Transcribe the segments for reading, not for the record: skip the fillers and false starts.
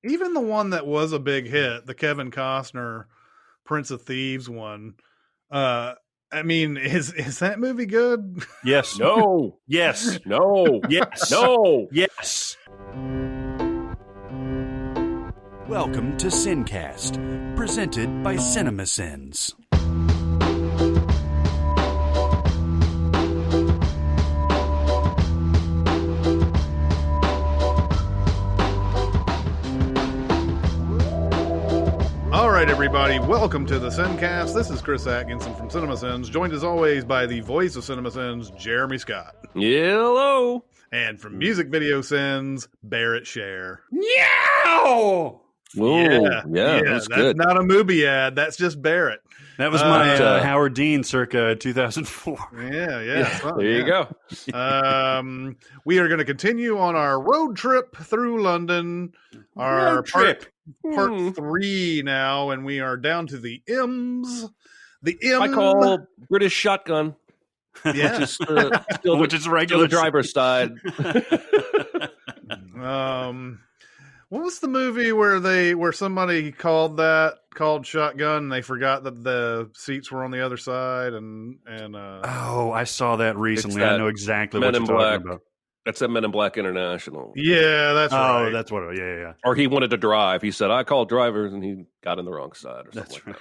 Even the one that was a big hit, the Kevin Costner Prince of Thieves one. I mean, is that movie good? Yes. No. Yes. No. Yes. No. Yes. Welcome to SinCast, presented by Cinemasins. All right, everybody, welcome to the SinCast. This is Chris Atkinson from Cinemasins, joined as always by the voice of Cinemasins, Jeremy Scott. Hello. And from Music Video Sins, Barrett Share. Yow! Yeah, that's good. not a movie ad. That's just Barrett. That was my Howard Dean circa 2004. Yeah. Fun, there you go. We are going to continue on our road trip through London. Our part 3 now, and we are down to the M's. The M. I call British shotgun. Yeah. Which is regular driver's side. What was the movie where somebody called shotgun and they forgot that the seats were on the other side I saw that recently. I know exactly what you're talking about. That's at Men in Black International. Yeah, that's right. Oh, that's what. Yeah. Or he wanted to drive. He said, "I called drivers," and he got in the wrong side. Or something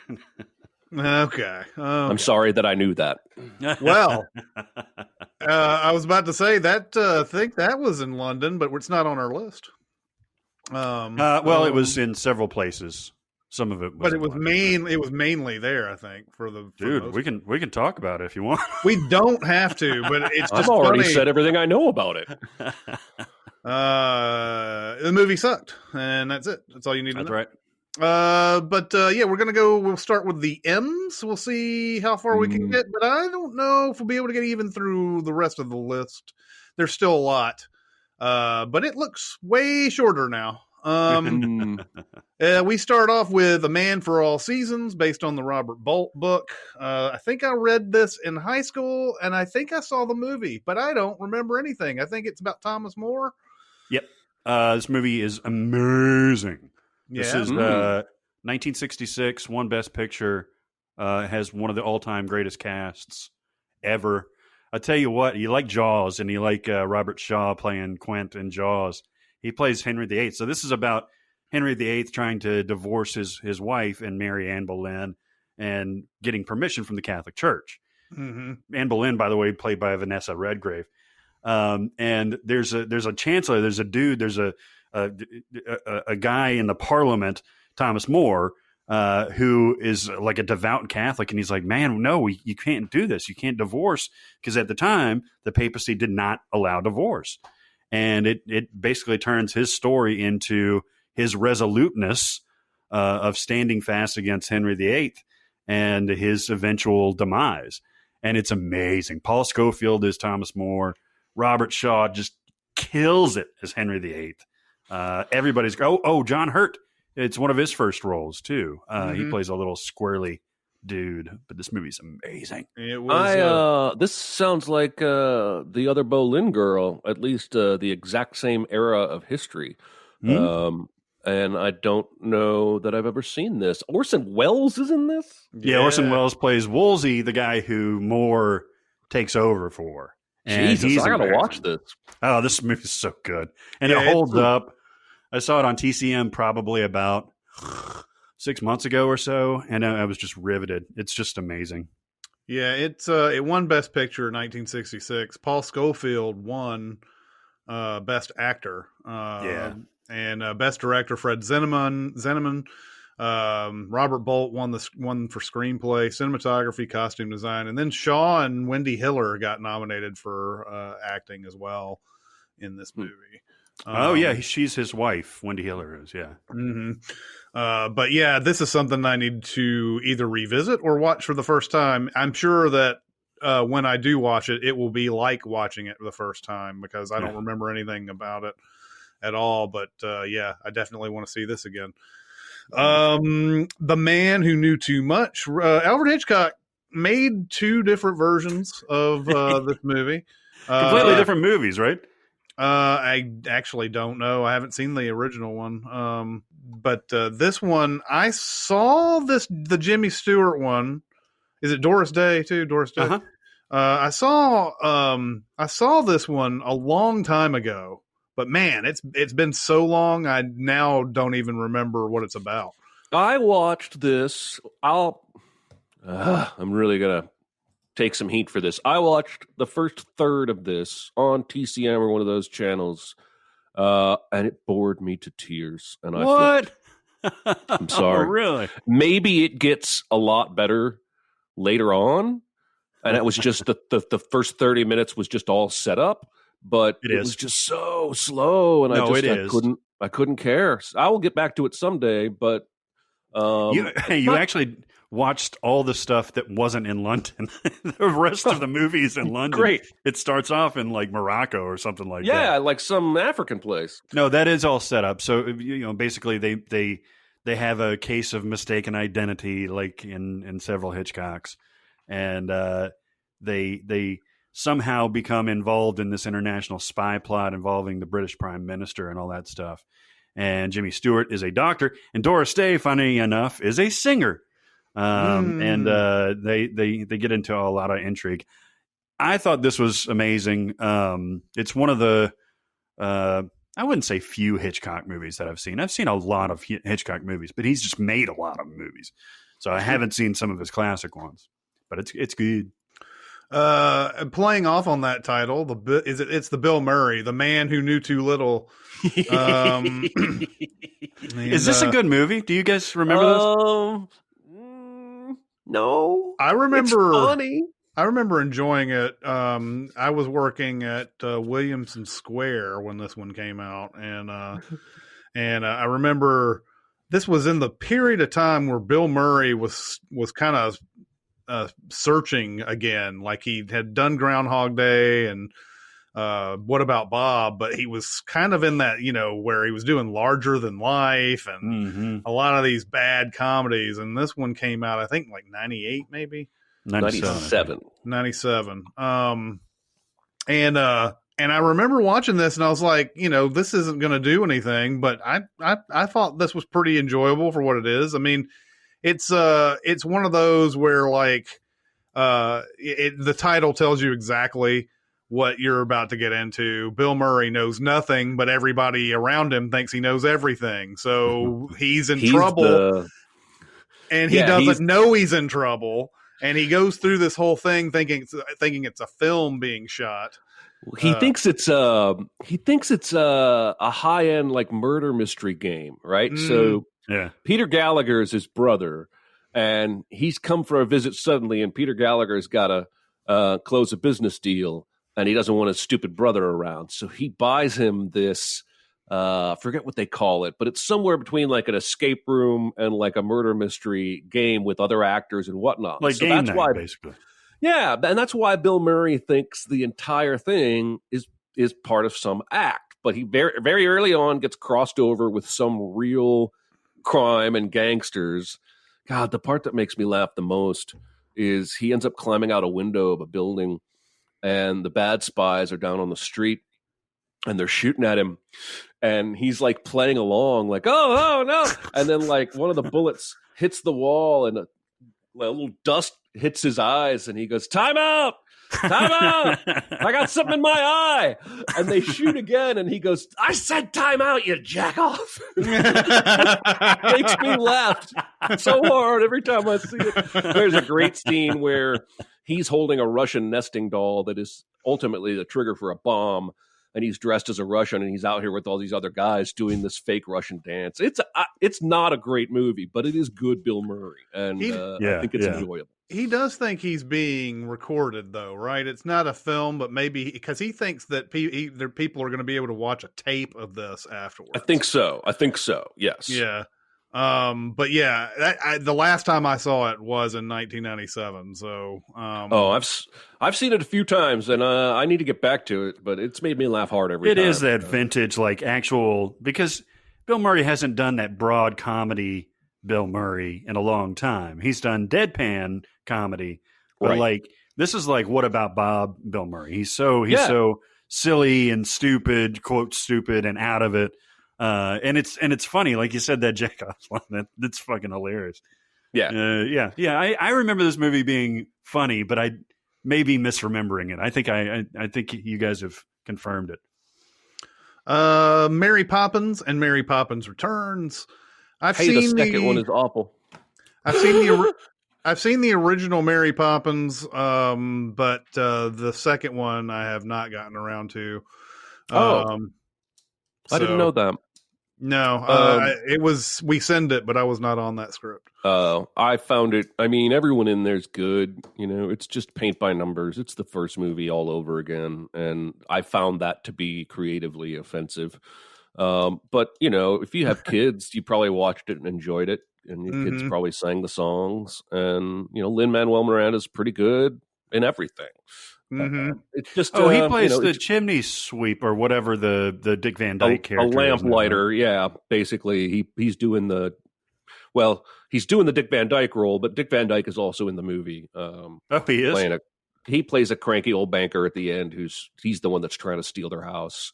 like that. Okay. I'm sorry that I knew that. Well, I was about to say that. I think that was in London, but it's not on our list. It was in several places. Some of it, but it was mainly there. I think for dude. We can talk about it if you want. We don't have to, but it's just I've already funny. said everything I know about it. The movie sucked, and that's it. That's all you need to know. That's right. We're gonna go. We'll start with the M's. We'll see how far we can get, but I don't know if we'll be able to get even through the rest of the list. There's still a lot, but it looks way shorter now. We start off with A Man for All Seasons, based on the Robert Bolt book. I think I read this in high school, and I think I saw the movie, but I don't remember anything. I think it's about Thomas More. Yep. This movie is amazing. Yeah. This is 1966, won Best Picture, has one of the all-time greatest casts ever. I tell you what, you like Jaws, and you like Robert Shaw playing Quint in Jaws. He plays Henry VIII. So this is about Henry VIII trying to divorce his wife and marry Anne Boleyn and getting permission from the Catholic Church. Mm-hmm. Anne Boleyn, by the way, played by Vanessa Redgrave. And there's a chancellor, there's a dude, there's a guy in the Parliament, Thomas More, who is like a devout Catholic, and he's like, man, no, you can't do this. You can't divorce, because at the time the papacy did not allow divorce. And it basically turns his story into his resoluteness of standing fast against Henry VIII and his eventual demise. And it's amazing. Paul Scofield is Thomas More. Robert Shaw just kills it as Henry VIII. Everybody's John Hurt. It's one of his first roles too. He plays a little squirrely dude, but this movie's amazing. It was. This sounds like the other Boleyn girl, at least the exact same era of history. And I don't know that I've ever seen this. Orson Welles is in this? Yeah, Orson Welles plays Wolsey, the guy who Moore takes over for. And Jesus, I gotta watch this. Oh, this movie's so good. And it holds up. I saw it on TCM probably about 6 months ago or so, and I was just riveted. It's just amazing. Yeah, it won Best Picture in 1966. Paul Scofield won Best Actor. And Best Director Fred Zinnemann. Robert Bolt won for Screenplay, Cinematography, Costume Design, and then Shaw and Wendy Hiller got nominated for acting as well in this movie. She's his wife. Wendy Hiller is, yeah. Mm-hmm. But yeah, this is something I need to either revisit or watch for the first time. I'm sure that when I do watch it, it will be like watching it for the first time, because I don't remember anything about it at all. But I definitely want to see this again. The Man Who Knew Too Much. Alfred Hitchcock made 2 different versions of this movie. Completely different movies, right? I actually don't know. I haven't seen the original one. But this one, I saw the Jimmy Stewart one. Is it Doris Day too? Doris Day. Uh-huh. I saw this one a long time ago, but man, it's been so long. I now don't even remember what it's about. I watched this. I'm really gonna take some heat for this. I watched the first third of this on TCM or one of those channels, and it bored me to tears. And what? I'm sorry. Oh, really? Maybe it gets a lot better later on, and it was just the first 30 minutes was just all set up, but it was just so slow, and I couldn't care. I will get back to it someday, but you actually watched all the stuff that wasn't in London. The rest of the movies in London. Great. It starts off in like Morocco or something like that. Yeah, like some African place. No, that is all set up. So basically they have a case of mistaken identity, like in several Hitchcocks, and they somehow become involved in this international spy plot involving the British Prime Minister and all that stuff. And Jimmy Stewart is a doctor, and Doris Day, funny enough, is a singer. And they get into a lot of intrigue. I thought this was amazing. It's one of the I wouldn't say few Hitchcock movies that I've seen. I've seen a lot of Hitchcock movies, but he's just made a lot of movies. So I haven't seen some of his classic ones, but it's good. Playing off on that title, it's the Bill Murray, The Man Who Knew Too Little. Is this a good movie? Do you guys remember this? No, I remember. It's funny. I remember enjoying it. I was working at Williamson Square when this one came out, and I remember this was in the period of time where Bill Murray was kind of searching again. Like he had done Groundhog Day and What About Bob, but he was kind of in that, where he was doing Larger Than Life and a lot of these bad comedies. And this one came out, I think, like 98, maybe 97. And I remember watching this and I was like, this isn't going to do anything, but I thought this was pretty enjoyable for what it is. I mean, it's one of those where like, the title tells you exactly what you're about to get into. Bill Murray knows nothing, but everybody around him thinks he knows everything. So he's in trouble and he doesn't know he's in trouble. And he goes through this whole thing thinking it's a film being shot. He thinks it's a high end like murder mystery game, right? So Peter Gallagher is his brother, and he's come for a visit suddenly, and Peter Gallagher's got to close a business deal, and he doesn't want his stupid brother around, so he buys him this. I forget what they call it, but it's somewhere between like an escape room and like a murder mystery game with other actors and whatnot. Like so game that's night, why, basically. Yeah, and that's why Bill Murray thinks the entire thing is part of some act. But he very, very early on gets crossed over with some real crime and gangsters. God, the part that makes me laugh the most is he ends up climbing out a window of a building, and the bad spies are down on the street, and they're shooting at him. And he's like playing along, like, oh no. And then like one of the bullets hits the wall and a little dust hits his eyes and he goes, time out. I got something in my eye. And they shoot again and he goes, I said time out, you jack off. Makes me laugh so hard every time I see it. There's a great scene where he's holding a Russian nesting doll that is ultimately the trigger for a bomb. And he's dressed as a Russian, and he's out here with all these other guys doing this fake Russian dance. It's not a great movie, but it is good Bill Murray, and I think it's enjoyable. He does think he's being recorded, though, right? It's not a film, but maybe because he thinks that people are going to be able to watch a tape of this afterwards. I think so. Yes. Yeah. But yeah, the last time I saw it was in 1997. So, I've seen it a few times, and I need to get back to it. But it's made me laugh hard every time. It is that vintage, like actual, because Bill Murray hasn't done that broad comedy Bill Murray in a long time. He's done deadpan comedy, but like this is like What About Bob Bill Murray. He's so silly and stupid, quote stupid, and out of it. And it's funny, like you said, that Jackass line. That's fucking hilarious. Yeah. I remember this movie being funny, but I may be misremembering it. I think you guys have confirmed it. Mary Poppins and Mary Poppins Returns. The second one is awful. I've seen the original Mary Poppins, but the second one I have not gotten around to. I didn't know that. No, we send it, but I was not on that script. I found it. I mean, everyone in there's good. It's just paint by numbers. It's the first movie all over again, and I found that to be creatively offensive. But if you have kids, you probably watched it and enjoyed it, and your kids probably sang the songs. And Lin-Manuel Miranda's pretty good in everything. It's just he plays the chimney sweep or whatever the Dick Van Dyke character, a lamp lighter. Yeah, basically he's doing the Dick Van Dyke role, but Dick Van Dyke is also in the movie. He is. He plays a cranky old banker at the end he's the one that's trying to steal their house.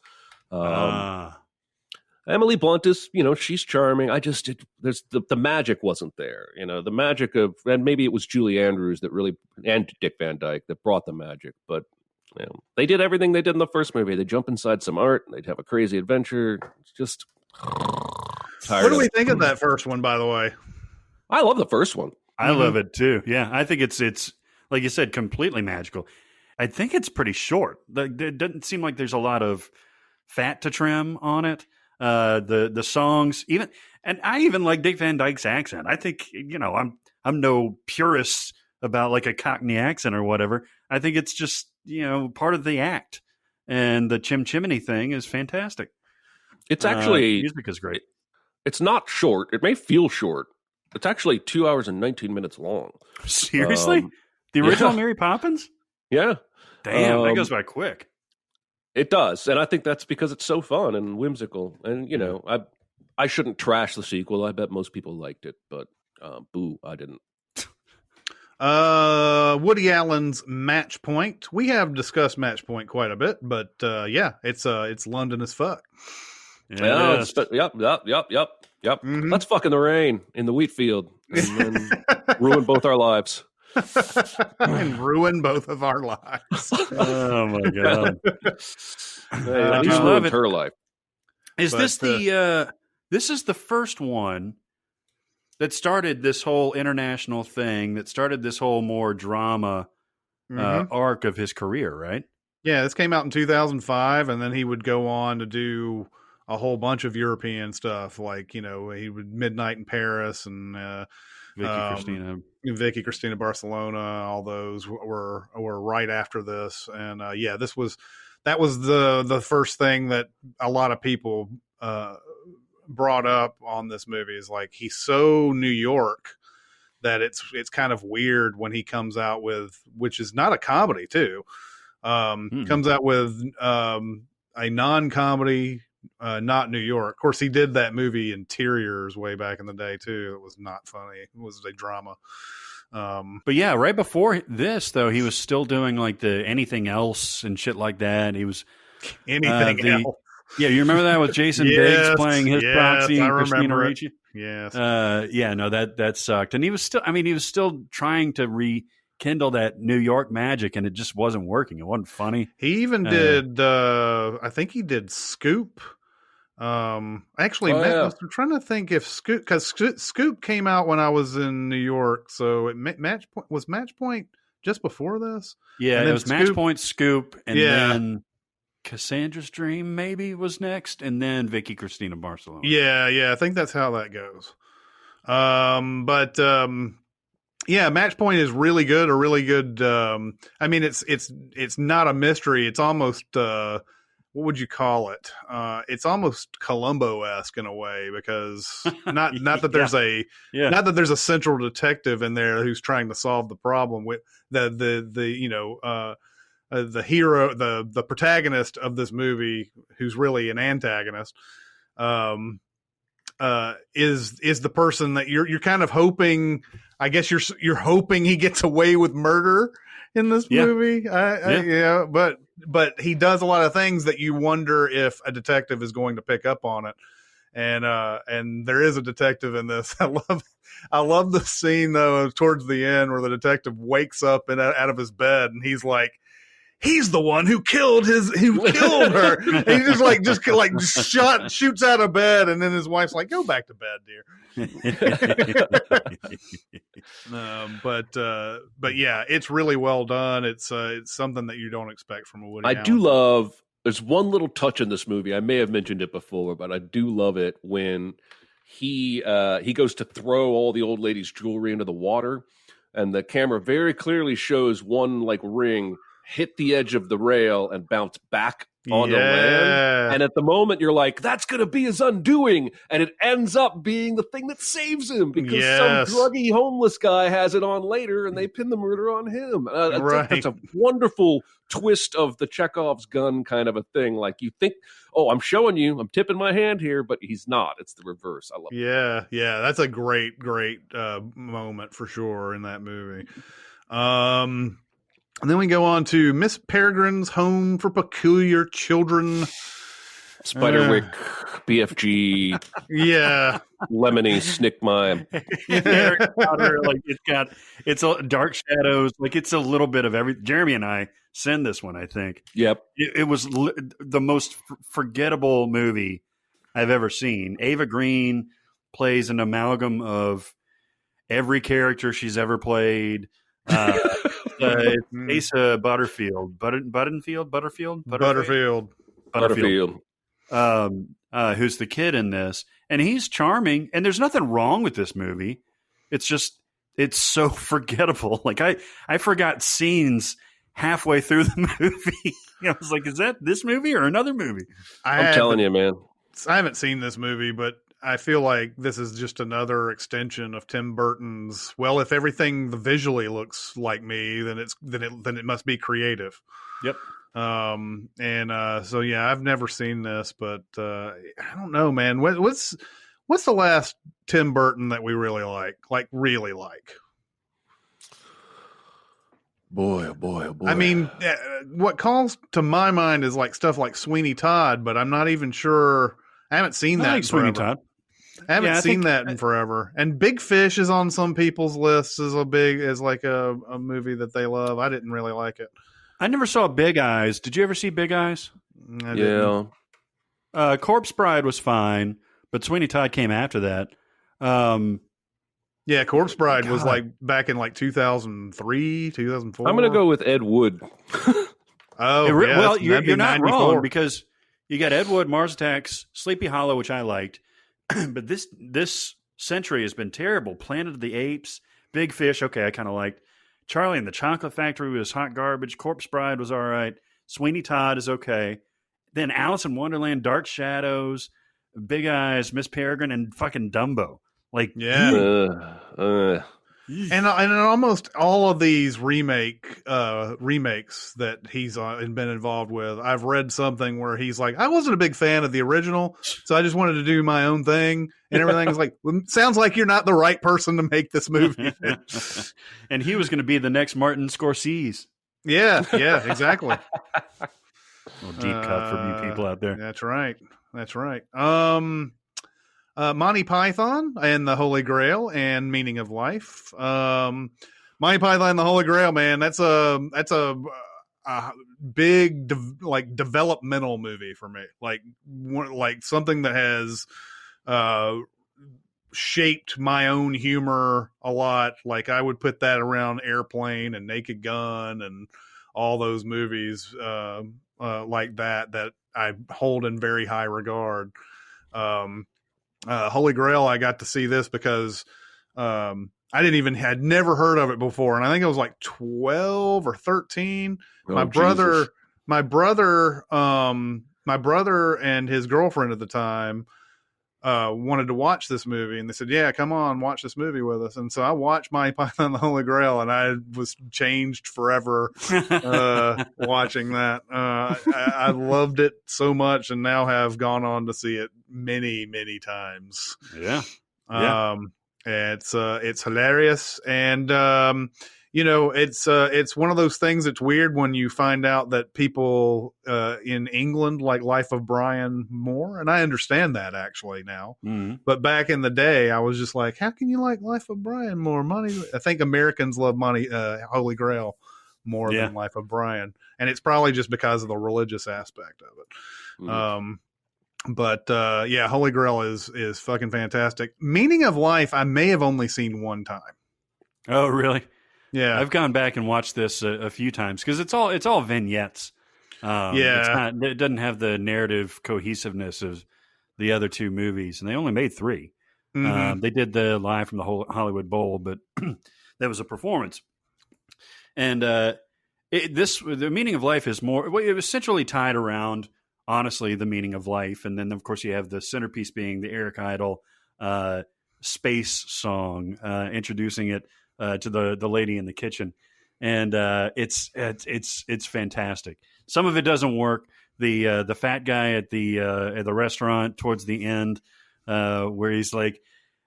Emily Blunt is, she's charming. There's the magic wasn't there. The magic of, and maybe it was Julie Andrews and Dick Van Dyke that brought the magic. But they did everything they did in the first movie. They jump inside some art. They'd have a crazy adventure. It's just tired. What do we think of that first one, by the way? I love the first one. I love it too. Yeah, I think it's like you said, completely magical. I think it's pretty short. It doesn't seem like there's a lot of fat to trim on it. The songs, and I even like Dick Van Dyke's accent. I think I'm no purist about like a Cockney accent or whatever. I think it's just part of the act, and the chimney thing is fantastic. It's actually music is great. It's not short. It may feel short. It's actually 2 hours and 19 minutes long. Seriously, the original Mary Poppins? Yeah, damn, that goes by quick. It does, and I think that's because it's so fun and whimsical. And I shouldn't trash the sequel. I bet most people liked it, but boo, I didn't. Woody Allen's Match Point. We have discussed Match Point quite a bit, but it's London as fuck. Yeah, yep. Mm-hmm. Let's fuck in the rain in the wheat field and then ruin both our lives. And ruin both of our lives. Oh my god! I just ruined her life. This is the first one that started this whole international thing, that started this whole more drama arc of his career, right? Yeah, this came out in 2005, and then he would go on to do a whole bunch of European stuff, like he would Midnight in Paris and Vicky Cristina Barcelona. All those were right after this, and that was the first thing that a lot of people brought up on this movie, is like he's so New York that it's kind of weird when he comes out with, which is not a comedy too, comes out with a non-comedy. Not New York. Of course, he did that movie Interiors way back in the day too. It was not funny. It was a drama. But yeah, right before this though, he was still doing like the Anything Else and shit like that. He was Anything Else. Yeah, you remember that with Jason Biggs playing his proxy and Christina Ricci? Yes. That sucked. And he was still trying to rekindle that New York magic, and it just wasn't working. It wasn't funny. He even did I think he did Scoop. I'm trying to think if Scoop, because Scoop came out when I was in New York, so Match Point just before this. Yeah, it was Match Point, Scoop, and then Cassandra's Dream maybe was next, and then Vicky Cristina Barcelona. Yeah, I think that's how that goes. Match Point is really good. It's not a mystery. It's almost what would you call it? It's almost Columbo-esque in a way, because not that there's not that there's a central detective in there who's trying to solve the problem with the hero, the protagonist of this movie, who's really an antagonist. is the person that you're kind of hoping. I guess you're hoping he gets away with murder in this movie. But he does a lot of things that you wonder if a detective is going to pick up on it. And there is a detective in this. I love the scene though towards the end where the detective wakes up out of his bed and he's like, he's the one who killed her. And he just shoots out of bed, and then his wife's like, "Go back to bed, dear." But yeah, it's really well done. It's something that you don't expect from a Woody Allen. do love. There's one little touch in this movie. I may have mentioned it before, but I do love it when he goes to throw all the old lady's jewelry into the water, and the camera very clearly shows one ring hit the edge of the rail and bounce back on the land. And at the moment you're like, that's going to be his undoing. And it ends up being the thing that saves him because some druggy homeless guy has it on later and they pin the murder on him. That's a wonderful twist of the Chekhov's gun kind of a thing. Like you think, oh, I'm showing you, I'm tipping my hand here, but he's not. It's the reverse. I love it. Yeah. That's a great moment for sure in that movie. And then we go on to Miss Peregrine's Home for Peculiar Children. Spiderwick, BFG, Lemony Snicket. It's a Dark Shadows. It's a little bit of every. Jeremy and I send this one, I think. Yep. It was the most forgettable movie I've ever seen. Ava Green plays an amalgam of every character she's ever played. It's Asa Butterfield, Butterfield, who's the kid in this, and he's charming, and there's nothing wrong with this movie. It's just, it's so forgettable. I forgot scenes halfway through the movie. I was like, is that this movie or another movie? I'm telling you, man. I haven't seen this movie, but I feel like this is just another extension of Tim Burton's. Well, if everything visually looks like me, then it must be creative. Yep. So yeah, I've never seen this, but I don't know, man. What's the last Tim Burton that we really like? Really like? Boy. I mean, what calls to my mind is stuff like Sweeney Todd, but I'm not even sure. I haven't seen that in Sweeney forever. Todd. I haven't seen that in forever. And Big Fish is on some people's lists as a movie that they love. I didn't really like it. I never saw Big Eyes. Did you ever see Big Eyes? I didn't. Corpse Bride was fine, but Sweeney Todd came after that. Corpse Bride was back in 2003, 2004. I'm going to go with Ed Wood. You're not wrong because you got Ed Wood, Mars Attacks, Sleepy Hollow, which I liked. But this century has been terrible. Planet of the Apes, Big Fish, okay, I kind of liked. Charlie and the Chocolate Factory was hot garbage. Corpse Bride was all right. Sweeney Todd is okay. Then Alice in Wonderland, Dark Shadows, Big Eyes, Miss Peregrine, and fucking Dumbo. And almost all of these remakes that he's been involved with, I've read something where he's like, I wasn't a big fan of the original, so I just wanted to do my own thing. And everything is well, sounds like you're not the right person to make this movie. And he was going to be the next Martin Scorsese. Yeah, exactly. A little deep cut for you people out there. That's right. Monty Python and the Holy Grail and Meaning of Life. Monty Python and the Holy Grail, man, that's a big developmental movie for me. Something that has shaped my own humor a lot. I would put that around Airplane and Naked Gun and all those movies like that I hold in very high regard. Holy Grail, I got to see this because had never heard of it before, and I think it was 12 or 13. My brother and his girlfriend at the time wanted to watch this movie, and they said, "Yeah, come on, watch this movie with us." And so I watched Monty Python and the Holy Grail, and I was changed forever watching that. I loved it so much, and now have gone on to see it many times. Yeah. It's hilarious, and it's one of those things that's weird when you find out that people in England like Life of Brian more, and I understand that actually now. Mm-hmm. But back in the day, I was just like, how can you like Life of Brian more? I think Americans love Holy Grail more than Life of Brian, and it's probably just because of the religious aspect of it. Mm-hmm. But Holy Grail is fucking fantastic. Meaning of Life, I may have only seen one time. Oh, really? Yeah, I've gone back and watched this a few times because it's all vignettes. It doesn't have the narrative cohesiveness of the other two movies, and they only made 3. Mm-hmm. They did the Live from the Hollywood Bowl, but that was a performance. And the meaning of life is more. It was centrally tied around, honestly, the meaning of life, and then of course you have the centerpiece being the Eric Idle space song, introducing it to the lady in the kitchen, and it's fantastic. Some of it doesn't work. The fat guy at the restaurant towards the end, where he's like,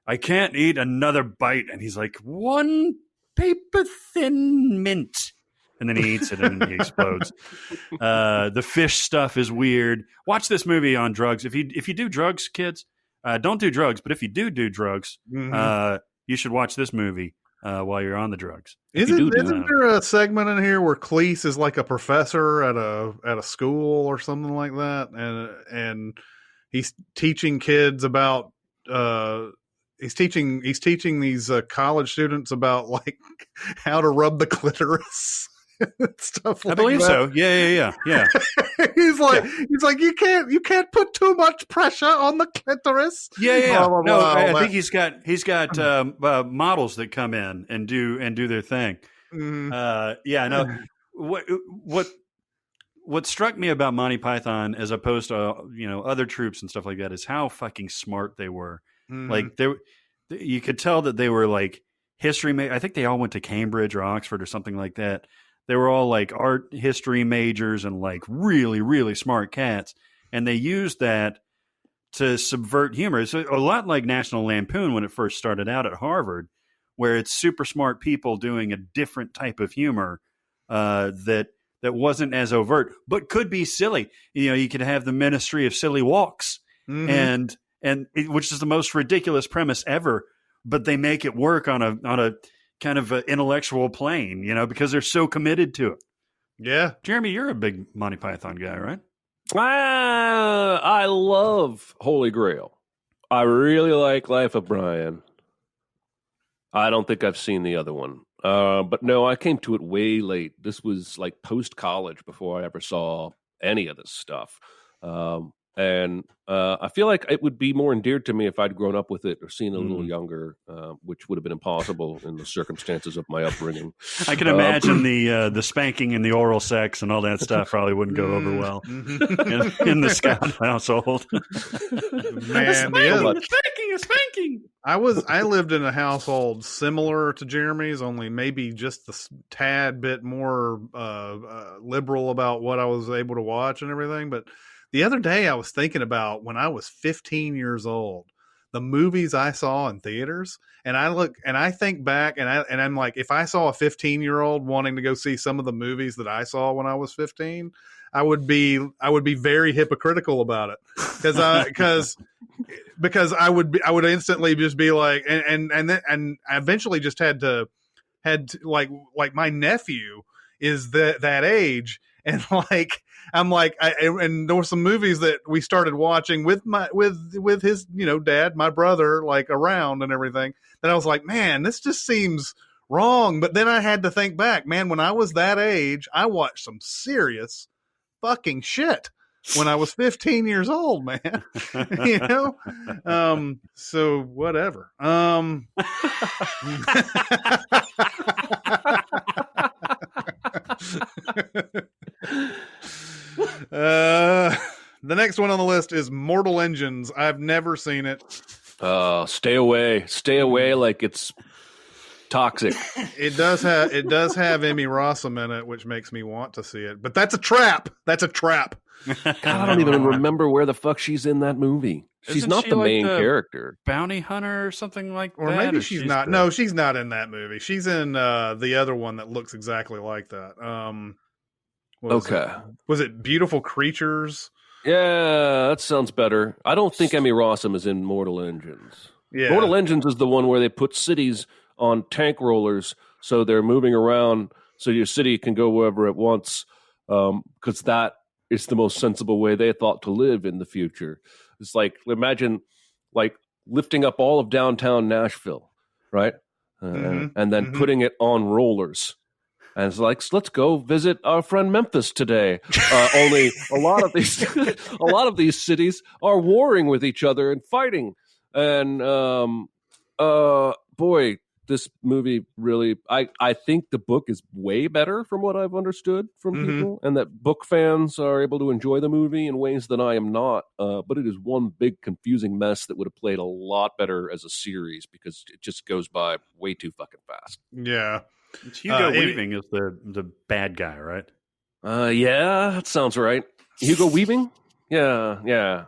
"I can't eat another bite," and he's like, "1 paper thin mint," and then he eats it and he explodes. The fish stuff is weird. Watch this movie on drugs. If you do drugs, kids, don't do drugs. But if you do drugs, you should watch this movie while you're on the drugs. Isn't there a segment in here where Cleese is like a professor at a school or something like that, and he's teaching kids about he's teaching these college students about like how to rub the clitoris. Stuff like I believe that. So. Yeah. he's like you can't put too much pressure on the clitoris. Yeah. I think he's got models that come in and do their thing. Mm-hmm. What struck me about Monty Python as opposed to other troupes and stuff like that is how fucking smart they were. Mm-hmm. Like you could tell that they were like history. I think they all went to Cambridge or Oxford or something like that. They were all like art history majors and like really, really smart cats. And they used that to subvert humor. It's a lot like National Lampoon when it first started out at Harvard, where it's super smart people doing a different type of humor that wasn't as overt, but could be silly. You could have the Ministry of Silly Walks, and which is the most ridiculous premise ever, but they make it work on a kind of an intellectual plane, because they're so committed to it. Yeah. Jeremy, you're a big Monty Python guy, right? I love Holy Grail. I really like Life of Brian. I don't think I've seen the other one. But no, I came to it way late. This was like post-college before I ever saw any of this stuff. And I feel like it would be more endeared to me if I'd grown up with it or seen it a little younger, which would have been impossible in the circumstances of my upbringing. I can imagine the spanking and the oral sex and all that stuff probably wouldn't go over well in the Scott household. Man, a spanking. I lived in a household similar to Jeremy's, only maybe just a tad bit more liberal about what I was able to watch and everything, but the other day I was thinking about when I was 15 years old, the movies I saw in theaters, and I think back and I'm like, if I saw a 15-year-old wanting to go see some of the movies that I saw when I was 15, I would be very hypocritical about it because I would instantly just be like, and I eventually just had to like my nephew is that age. And like, I'm like, and there were some movies that we started watching with his, dad, my brother, like around and everything. That I was like, man, this just seems wrong. But then I had to think back, man, when I was that age, I watched some serious fucking shit when I was 15 years old, man. So whatever. The next one on the list is Mortal Engines. I've never seen it. Stay away. Stay away like it's toxic. It does have Emmy Rossum in it, which makes me want to see it. But that's a trap. That's a trap. God, I don't even remember where the fuck she's in that movie. She's not the main character. Bounty hunter or something like that? Or maybe she's not. No, she's not in that movie. She's in the other one that looks exactly like that. Was it Beautiful Creatures? Yeah, that sounds better. I don't think Emmy Rossum is in Mortal Engines. Yeah. Mortal Engines is the one where they put cities on tank rollers so they're moving around so your city can go wherever it wants, because that is the most sensible way they thought to live in the future. It's like, imagine like lifting up all of downtown Nashville, right? And then putting it on rollers. And it's like, let's go visit our friend Memphis today. Only a lot of these cities are warring with each other and fighting. And boy, this movie really, I think the book is way better from what I've understood from people, and that book fans are able to enjoy the movie in ways that I am not. But it is one big confusing mess that would have played a lot better as a series because it just goes by way too fucking fast. Yeah. It's Hugo Weaving is the bad guy, right? Yeah, that sounds right. Hugo Weaving? Yeah.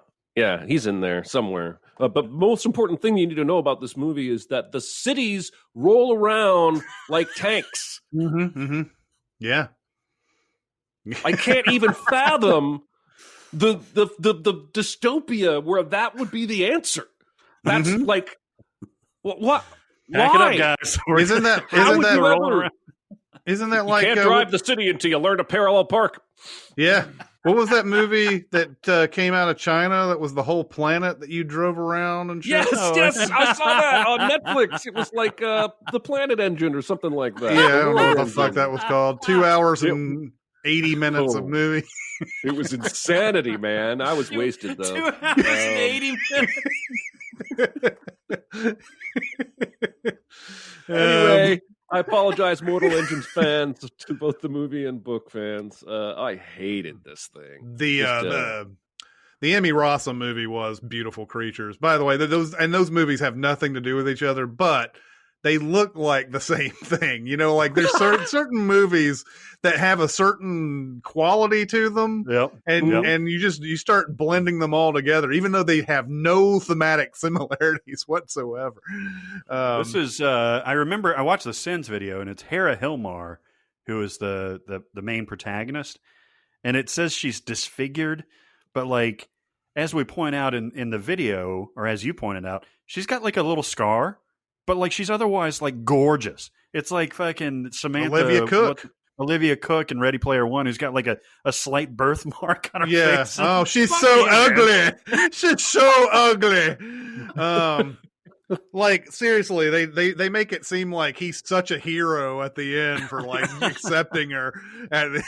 He's in there somewhere. But most important thing you need to know about this movie is that the cities roll around like tanks. Yeah. I can't even fathom the dystopia where that would be the answer. That's like what? Back it up, guys. Isn't that like you can't drive the city until you learn to parallel park? Yeah. What was that movie that came out of China that was the whole planet that you drove around and shit? Yes, I saw that on Netflix. It was like the Planet Engine or something like that. Yeah, I don't know what the fuck that was called. 2 hours and 80 minutes of movie. It was insanity, man. I was wasted, though. 2 hours and 80 minutes. Anyway, I apologize, Mortal Engines fans, to both the movie and book fans. I hated this thing. The Emmy Rossum movie was Beautiful Creatures. By the way, those movies have nothing to do with each other, but they look like the same thing. You know, like there's certain movies that have a certain quality to them. Yep. And you start blending them all together, even though they have no thematic similarities whatsoever. This is I remember I watched the Sins video, and it's Hera Hilmar who is the main protagonist, and it says she's disfigured, but like as we point out in the video, or as you pointed out, she's got like a little scar. But like she's otherwise like gorgeous. It's like fucking Samantha Olivia Cook in Ready Player One, who's got like a slight birthmark on her face. Oh, she's so ugly. She's so ugly. Like seriously, they make it seem like he's such a hero at the end for like accepting her at the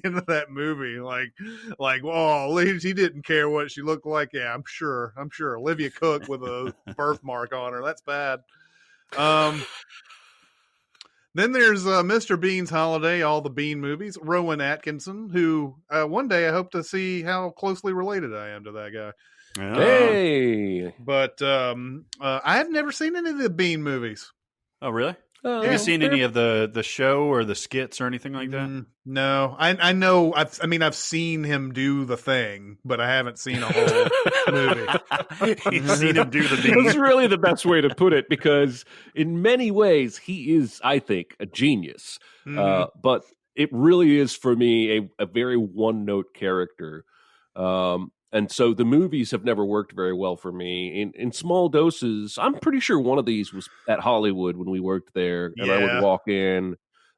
end of that movie. Like, oh, he didn't care what she looked like. Yeah, I'm sure. Olivia Cook with a birthmark on her. That's bad. Then there's Mr. Bean's Holiday, all the Bean movies. Rowan Atkinson, who one day I hope to see how closely related I am to that guy. Hey, but I have never seen any of the Bean movies. Oh, really? Have you seen any of the show or the skits or anything like that? No, I know. I've seen him do the thing, but I haven't seen a whole movie. You've seen him do the Bean. That's really the best way to put it, because in many ways he is, I think, a genius. But it really is for me a very one-note character. And so the movies have never worked very well for me. In small doses, I'm pretty sure one of these was at Hollywood when we worked there, and I would walk in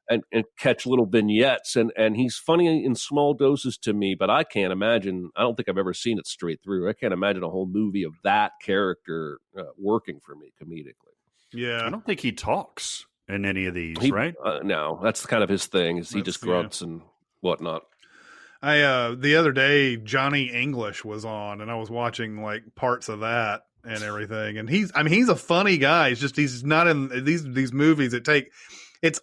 and catch little vignettes, and he's funny in small doses to me, but I can't imagine, I don't think I've ever seen it straight through. I can't imagine a whole movie of that character working for me comedically. Yeah. I don't think he talks in any of these, right? No, that's kind of his thing, is he just grunts and whatnot. The other day, Johnny English was on, and I was watching like parts of that and everything. And he's a funny guy. It's just he's not in these movies that take it's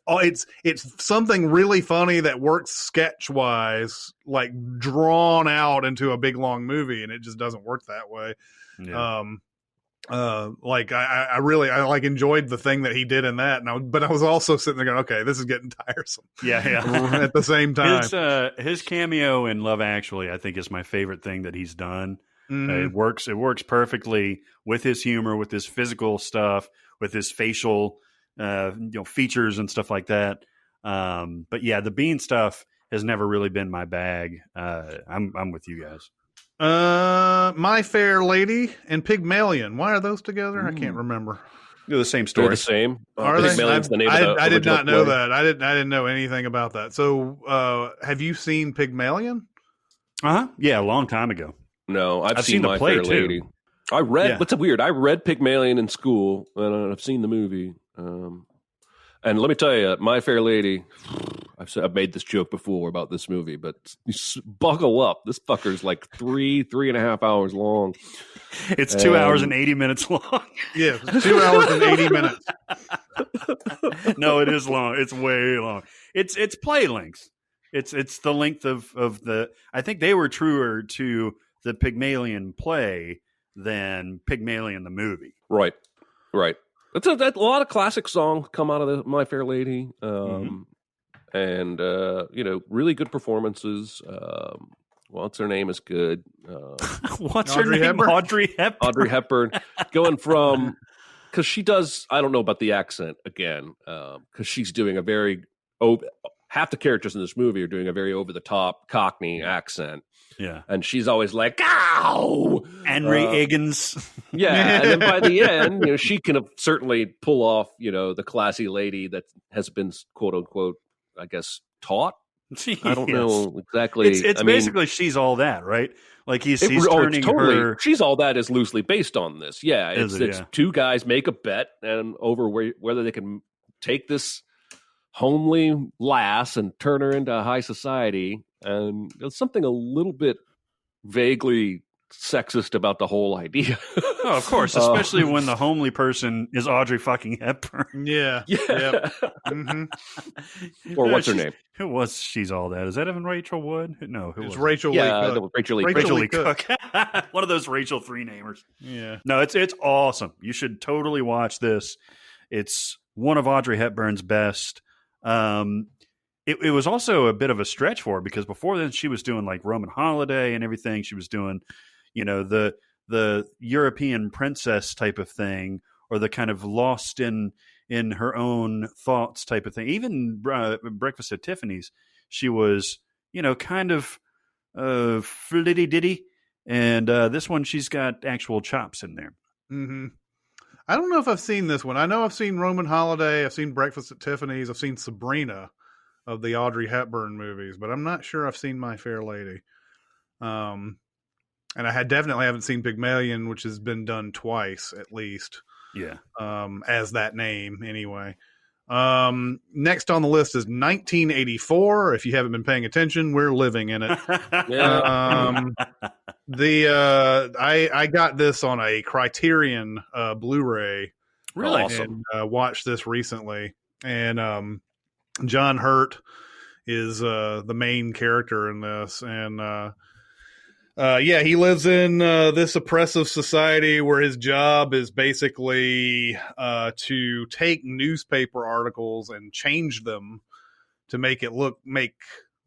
something really funny that works sketch wise, like drawn out into a big long movie, and it just doesn't work that way. Yeah. Like I really like enjoyed the thing that he did in that, but I was also sitting there going, okay, this is getting tiresome. Yeah. At the same time, his cameo in Love Actually, I think, is my favorite thing that he's done. Mm-hmm. It works perfectly with his humor, with his physical stuff, with his facial features and stuff like that. But yeah, the Bean stuff has never really been my bag. I'm with you guys. My Fair Lady and Pygmalion. Why are those together? I can't remember. They're the same story. They're the same. Are they? The name of the I did not know play. that. I didn't know anything about that. So, have you seen Pygmalion? Yeah, a long time ago. No, I've seen the My play Fair too. Lady. I read. Yeah. What's weird? I read Pygmalion in school, and I've seen the movie. And let me tell you, My Fair Lady. I've made this joke before about this movie, but buckle up. This fucker's like 3.5 hours long. It's 2 hours and 80 minutes long. Yeah, 2 hours and 80 minutes. No, it is long. It's way long. It's play length. It's the length of the. I think they were truer to the Pygmalion play than Pygmalion the movie. Right. That's a lot of classic songs come out of the My Fair Lady. And really good performances. What's her name is good. What's her name? Audrey Hepburn. Audrey Hepburn, going from, because she does. I don't know about the accent again, because she's doing a very half the characters in this movie are doing a very over the top Cockney accent. Yeah, and she's always like, "Ow!" Enry Iggins. Yeah, and then by the end, she can certainly pull off, the classy lady that has been quote unquote, I guess, taught. I don't know exactly. It's basically She's All That, right? Like he's turning her. She's All That is loosely based on this. Yeah, it's two guys make a bet and over whether they can take this homely lass and turn her into high society. And there's something a little bit vaguely sexist about the whole idea. Oh, of course, especially when the homely person is Audrey fucking Hepburn. Yeah. Yep. Mm-hmm. Or what's her name? Who was She's All That? Is that even Rachel Wood? No, it was Rachel Lee Cook. Rachel Lee Cook. One of those Rachel 3 namers. Yeah. No, it's awesome. You should totally watch this. It's one of Audrey Hepburn's best. It was also a bit of a stretch for her because before then she was doing like Roman Holiday and everything. She was doing, the European princess type of thing, or the kind of lost in her own thoughts type of thing. Even Breakfast at Tiffany's, she was, kind of flitty ditty. And this one, she's got actual chops in there. Mm-hmm. I don't know if I've seen this one. I know I've seen Roman Holiday. I've seen Breakfast at Tiffany's. I've seen Sabrina of the Audrey Hepburn movies, but I'm not sure I've seen My Fair Lady. And I definitely haven't seen Pygmalion, which has been done twice at least. Yeah. As that name anyway. Next on the list is 1984. If you haven't been paying attention, we're living in it. I got this on a Criterion Blu-ray. Really? Awesome. And watched this recently. And John Hurt is the main character in this, and he lives in this oppressive society where his job is basically to take newspaper articles and change them to make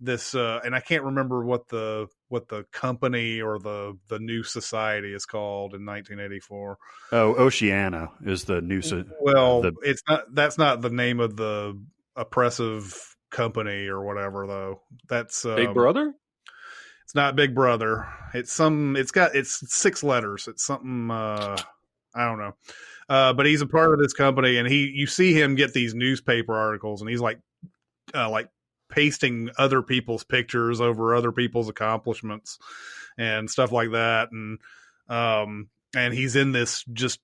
this and I can't remember what the company or the new society is called in 1984. Oh, Oceana is the new. It's not. That's not the name of the oppressive company or whatever, though. That's Big Brother. It's not Big Brother. It's 6 letters. It's something I don't know. But he's a part of this company, and you see him get these newspaper articles, and he's like pasting other people's pictures over other people's accomplishments and stuff like that, and he's in this just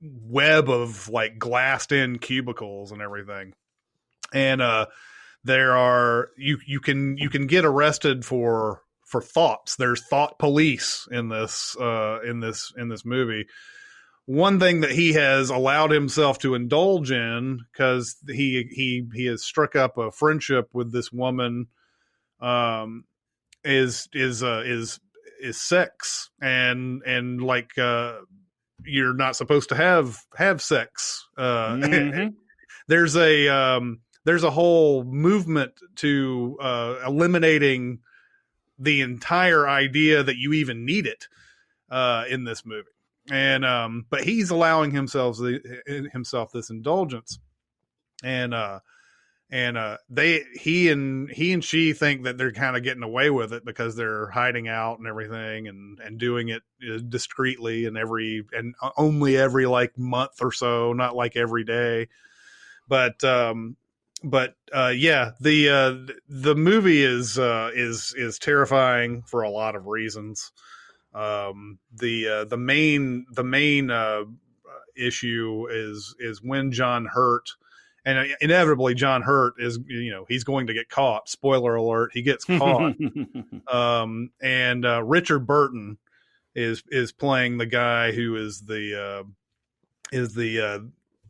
web of like glassed in cubicles and everything. And there are you can get arrested for thoughts. There's thought police in this movie, one thing that he has allowed himself to indulge in, because he has struck up a friendship with this woman, is sex, and like you're not supposed to have sex. There's a whole movement to eliminating the entire idea that you even need it in this movie. And but he's allowing himself this indulgence, and he and she think that they're kind of getting away with it because they're hiding out and everything, and doing it discreetly, and only every like month or so, not like every day. But yeah, the movie is terrifying for a lot of reasons. The main issue is when John Hurt, and inevitably John Hurt is, he's going to get caught. Spoiler alert, he gets caught. And Richard Burton is playing the guy who is the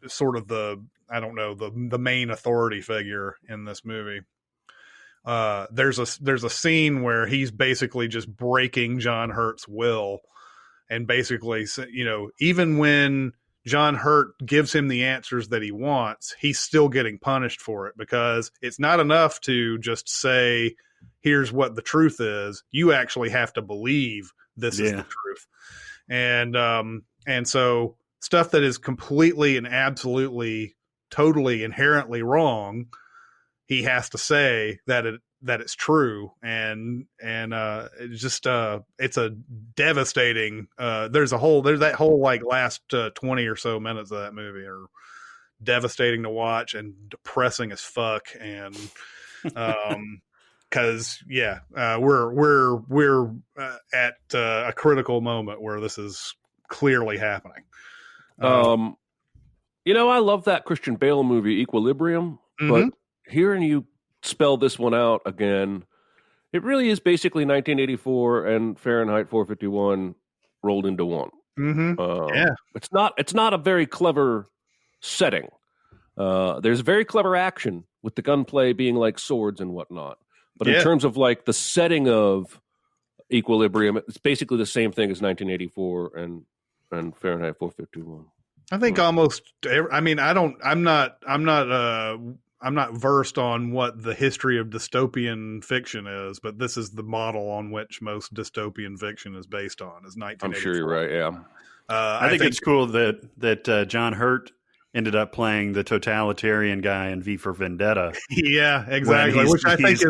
sort of the main authority figure in this movie. There's a scene where he's basically just breaking John Hurt's will, and basically, even when John Hurt gives him the answers that he wants, he's still getting punished for it, because it's not enough to just say, here's what the truth is. You actually have to believe this is the truth. And so stuff that is completely and absolutely, totally, inherently wrong, he has to say that it's true. And it's just it's a devastating there's that whole like last 20 or so minutes of that movie are devastating to watch and depressing as fuck. And because we're at a critical moment where this is clearly happening. I love that Christian Bale movie Equilibrium, but hearing you spell this one out again, it really is basically 1984 and Fahrenheit 451 rolled into one. It's not a very clever setting. There's very clever action with the gunplay being like swords and whatnot, but in terms of like the setting of Equilibrium, it's basically the same thing as 1984 and Fahrenheit 451. I think almost. I'm not versed on what the history of dystopian fiction is, but this is the model on which most dystopian fiction is based on. Is 1984. I'm sure you're right. Yeah. I think it's cool that John Hurt ended up playing the totalitarian guy in V for Vendetta. Yeah, exactly. Which I think is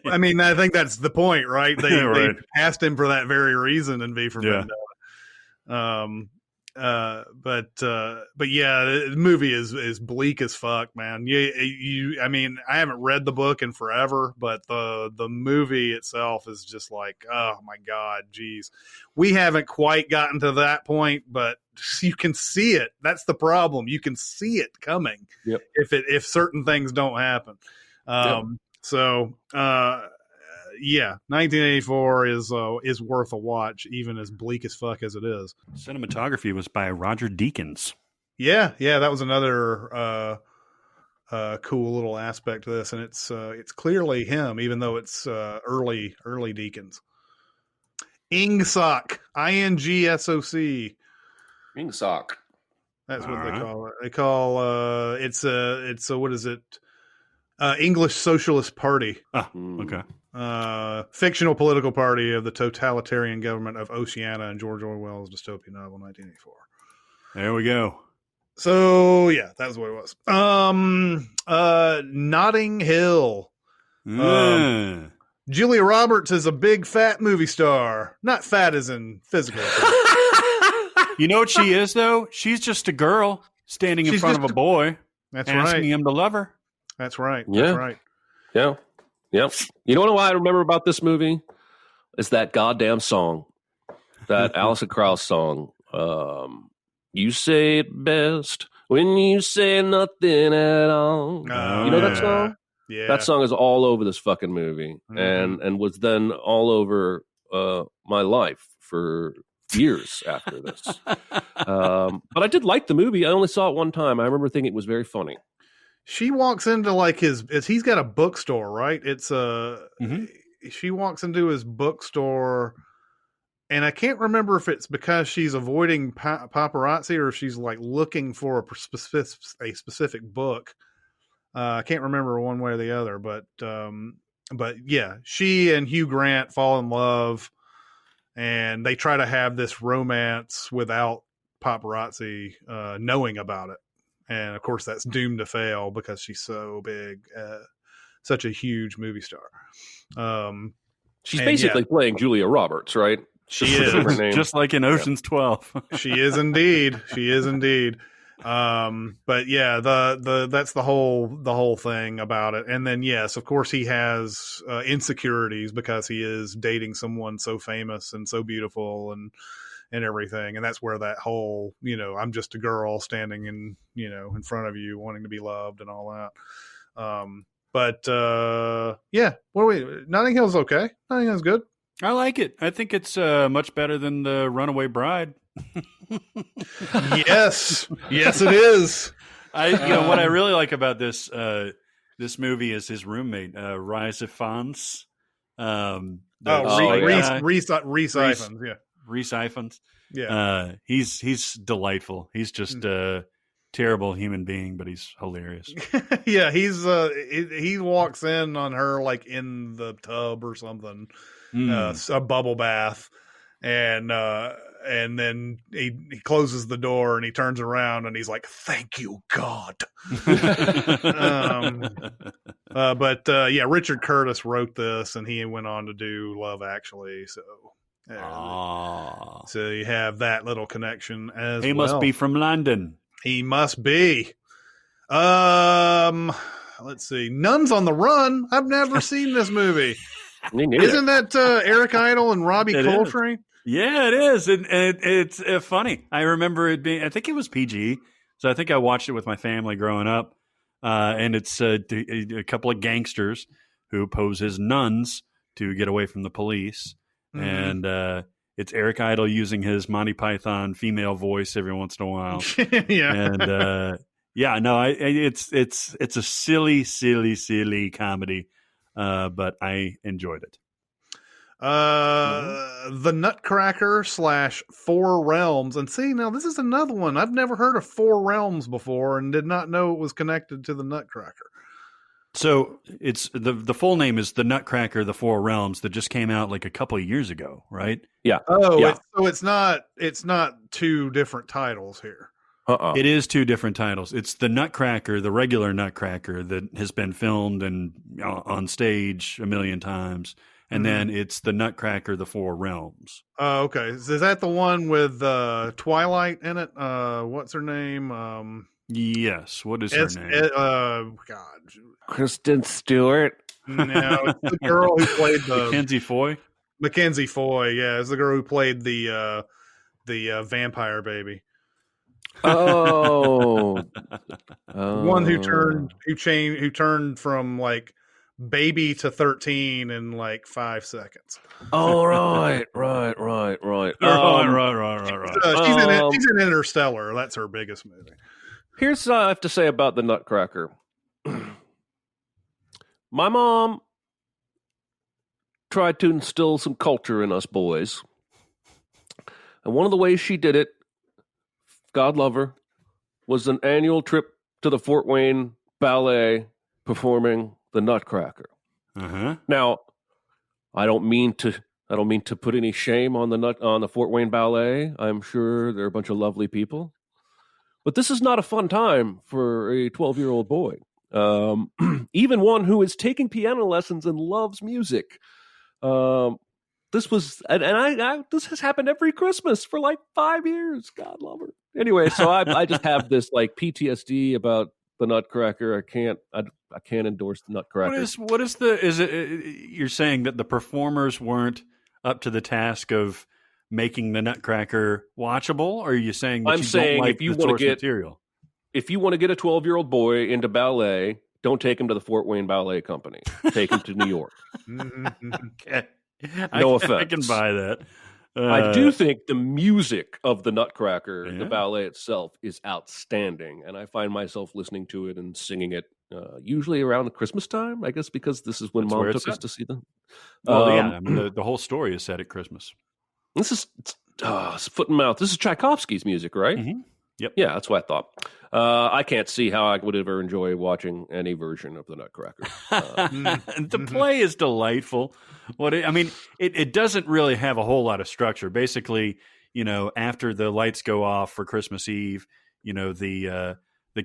I think that's the point, right? They cast him for that very reason in V for Vendetta. But yeah, the movie is bleak as fuck, man. I haven't read the book in forever, but the movie itself is just like, oh my God, geez. We haven't quite gotten to that point, but you can see it. That's the problem. You can see it coming. Yep. If certain things don't happen. Yeah, 1984 is worth a watch, even as bleak as fuck as it is. Cinematography was by Roger Deakins. Yeah, that was another cool little aspect to this, and it's clearly him, even though it's early Deakins. Ingsoc, INGSOC. Ingsoc. That's what they call it. They call it's a what is it? English Socialist Party. Okay. Fictional political party of the totalitarian government of Oceania and George Orwell's dystopian novel 1984. There we go. So yeah, that's what it was. Notting Hill. Julia Roberts is a big fat movie star. Not fat as in physical. You know what she is though? She's just a girl standing in front of a boy. That's asking him to love her. That's right. Yeah. That's right. Yeah. Yep. You know what I remember about this movie? It's that goddamn song, that Alison Krauss song. You say it best when you say nothing at all. You know that song? Yeah. That song is all over this fucking movie, and was then all over my life for years after this. But I did like the movie. I only saw it one time. I remember thinking it was very funny. She walks into like he's got a bookstore, right? It's she walks into his bookstore, and I can't remember if it's because she's avoiding paparazzi or if she's like looking for a specific book. I can't remember one way or the other, but yeah, she and Hugh Grant fall in love, and they try to have this romance without paparazzi knowing about it. And of course, that's doomed to fail because she's so big, such a huge movie star. She's basically playing Julia Roberts, right? She is, just like in Ocean's 12. She is indeed. She is indeed. But yeah, that's the whole thing about it. And then yes, of course, he has insecurities because he is dating someone so famous and so beautiful and everything. And that's where that whole, I'm just a girl standing in front of you wanting to be loved and all that. Yeah, Notting Hill's okay. Notting Hill's good. I like it. I think it's much better than The Runaway Bride. Yes, it is. What I really like about this movie is his roommate, Rhys Ifans. Rhys Ifans. Yeah. He's delightful. He's just a terrible human being, but he's hilarious. Yeah, he walks in on her like in the tub or something, a bubble bath, and then he closes the door and he turns around and he's like, "Thank you, God." Yeah, Richard Curtis wrote this, and he went on to do Love Actually. So you have that little connection as well. He must be from London. He must be. Let's see. Nuns on the Run. I've never seen this movie. Isn't that Eric Idle and Robbie Coltrane? Is. Yeah, it is. And it's funny. I remember it being, I think it was PG. So I think I watched it with my family growing up. And it's a couple of gangsters who pose as nuns to get away from the police. Mm-hmm. And it's Eric Idle using his Monty Python female voice every once in a while. Yeah. And it's a silly comedy, but I enjoyed it. The Nutcracker / Four Realms. And see, now this is another one. I've never heard of Four Realms before and did not know it was connected to the Nutcracker. So it's the full name is The Nutcracker, The Four Realms, that just came out like a couple of years ago, right? Yeah. Oh, yeah. It's not two different titles here. It is two different titles. It's The Nutcracker, the regular Nutcracker that has been filmed and on stage a million times. And then it's The Nutcracker, The Four Realms. Oh, okay. Is that the one with Twilight in it? What's her name? Yes. What is her name? God. Kristen Stewart. No, it's the girl who played Mackenzie Foy. Mackenzie Foy, yeah, it's the girl who played the vampire baby. Oh, one who turned from like baby to 13 in like 5 seconds. Oh, right. She's in Interstellar. That's her biggest movie. Here's what I have to say about the Nutcracker. My mom tried to instill some culture in us boys. And one of the ways she did it, God love her, was an annual trip to the Fort Wayne Ballet performing the Nutcracker. Uh-huh. Now, I don't mean to put any shame on the Fort Wayne Ballet. I'm sure they're a bunch of lovely people. But this is not a fun time for a 12-year-old boy. Even one who is taking piano lessons and loves music. This was, and this has happened every Christmas for like 5 years. God love her. Anyway, so I just have this like PTSD about the Nutcracker. I can't endorse the Nutcracker. Is it? You're saying that the performers weren't up to the task of making the Nutcracker watchable, or are you saying that don't like the source material? If you want to get a 12-year-old boy into ballet, don't take him to the Fort Wayne Ballet Company. Take him to New York. Okay. No offense. I can buy that. I do think the music of the Nutcracker, the ballet itself, is outstanding, and I find myself listening to it and singing it usually around Christmas time. I guess because this is when Mom took us to see them. Well, I mean, the whole story is set at Christmas. This is foot and mouth. This is Tchaikovsky's music, right? Mm-hmm. Yep. Yeah, that's what I thought. I can't see how I would ever enjoy watching any version of the Nutcracker. The play is delightful. It doesn't really have a whole lot of structure. Basically, after the lights go off for Christmas Eve, the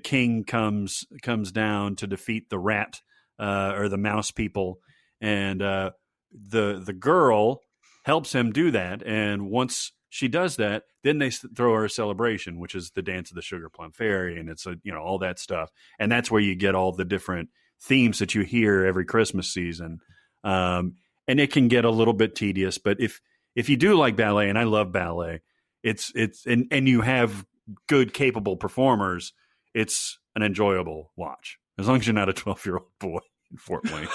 king comes down to defeat the rat or the mouse people, and the girl helps him do that. And once she does that, then they throw her a celebration, which is the Dance of the Sugar Plum Fairy, and it's all that stuff. And that's where you get all the different themes that you hear every Christmas season. And it can get a little bit tedious, but if you do like ballet, and I love ballet, and you have good, capable performers, it's an enjoyable watch, as long as you're not a 12-year-old boy in Fort Wayne.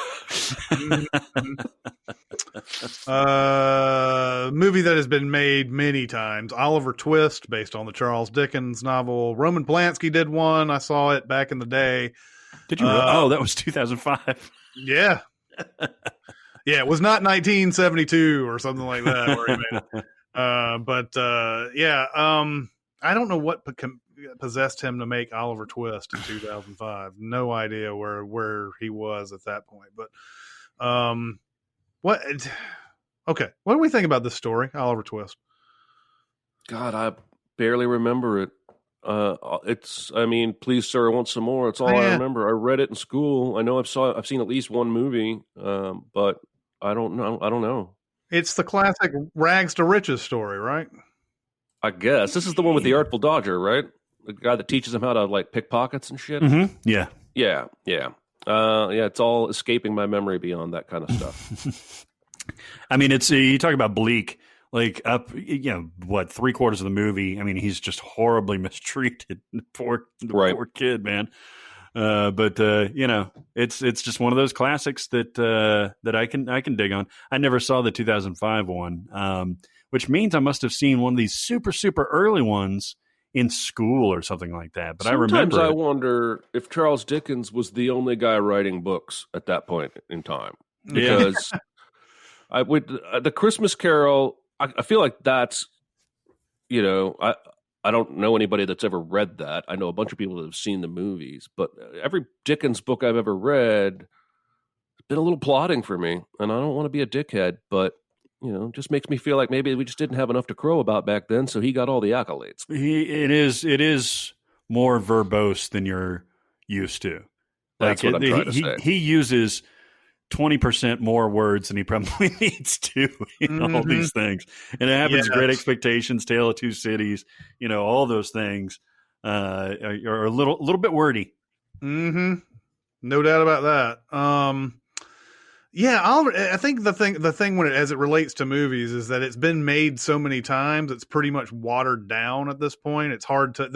Movie that has been made many times, Oliver Twist, based on the Charles Dickens novel. Roman Polanski did one. I saw it back in the day. Did you really? That was 2005. Yeah. Yeah, it was not 1972 or something like that where he made it. I don't know what possessed him to make Oliver Twist in 2005. No idea where he was at that point. But what do we think about this story, Oliver Twist? God, I barely remember it. Please, Sir, I want some more. It's all I remember. I read it in school. I know I've seen at least one movie, but I don't know. It's the classic rags to riches story, right? I guess this is the one with the Artful Dodger, right? The guy that teaches him how to like pick pockets and shit. Mm-hmm. Yeah. It's all escaping my memory beyond that kind of stuff. I mean, it's you talk about bleak. Like up, 3/4 of the movie. I mean, he's just horribly mistreated. Poor kid, man. It's just one of those classics that I can dig on. I never saw the 2005 one, which means I must have seen one of these super, super early ones in school or something like that. But sometimes I wonder if Charles Dickens was the only guy writing books at that point in time, because the Christmas Carol. I feel like that's, I don't know anybody that's ever read that. I know a bunch of people that have seen the movies, but every Dickens book I've ever read has been a little plotting for me, and I don't want to be a dickhead, but, just makes me feel like maybe we just didn't have enough to crow about back then, so he got all the accolades. It is more verbose than you're used to. That's what I'm trying to say. He uses 20% more words than he probably needs to in all these things. And it happens. Great Expectations, Tale of Two Cities, all those things are a little bit wordy. Mm-hmm. No doubt about that. Oliver, I think the thing as it relates to movies is that it's been made so many times, it's pretty much watered down at this point. It's hard to,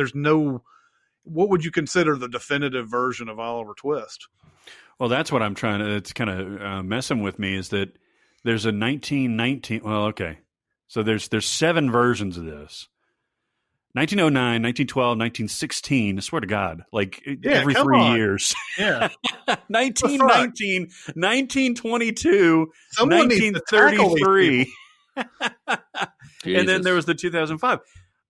what would you consider the definitive version of Oliver Twist? Well, that's what I'm trying to. It's kind of messing with me. Is that there's a 1919? Well, okay. So there's 7 versions of this. 1909, 1912, 1916. I swear to God, every 3 years. Yeah. 1919, 1922, 1933, and then there was the 2005.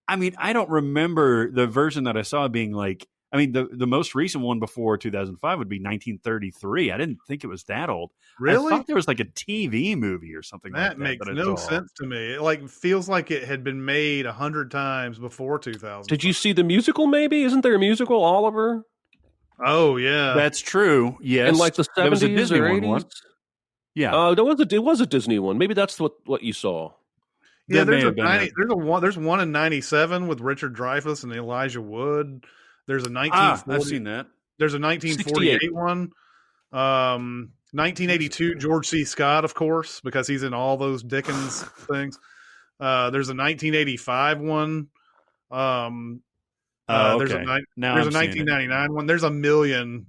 I mean, I don't remember the version that I saw being like. I mean, the most recent one before 2005 would be 1933. I didn't think it was that old. Really? I thought there was like a TV movie or something like that. That makes no sense to me. It feels like it had been made 100 times before 2000. Did you see the musical maybe? Isn't there a musical, Oliver? Oh, yeah. That's true. Yes. And like the 70s was a Disney or 80s? One. Yeah. It was a Disney one. Maybe that's what you saw. Yeah, there's one in 97 with Richard Dreyfuss and Elijah Wood. There's a 1940. I've seen that. There's a 1948 68. one. 1982, George C. Scott, of course, because he's in all those Dickens things. There's a 1985 one. There's a 1999 one. There's a million.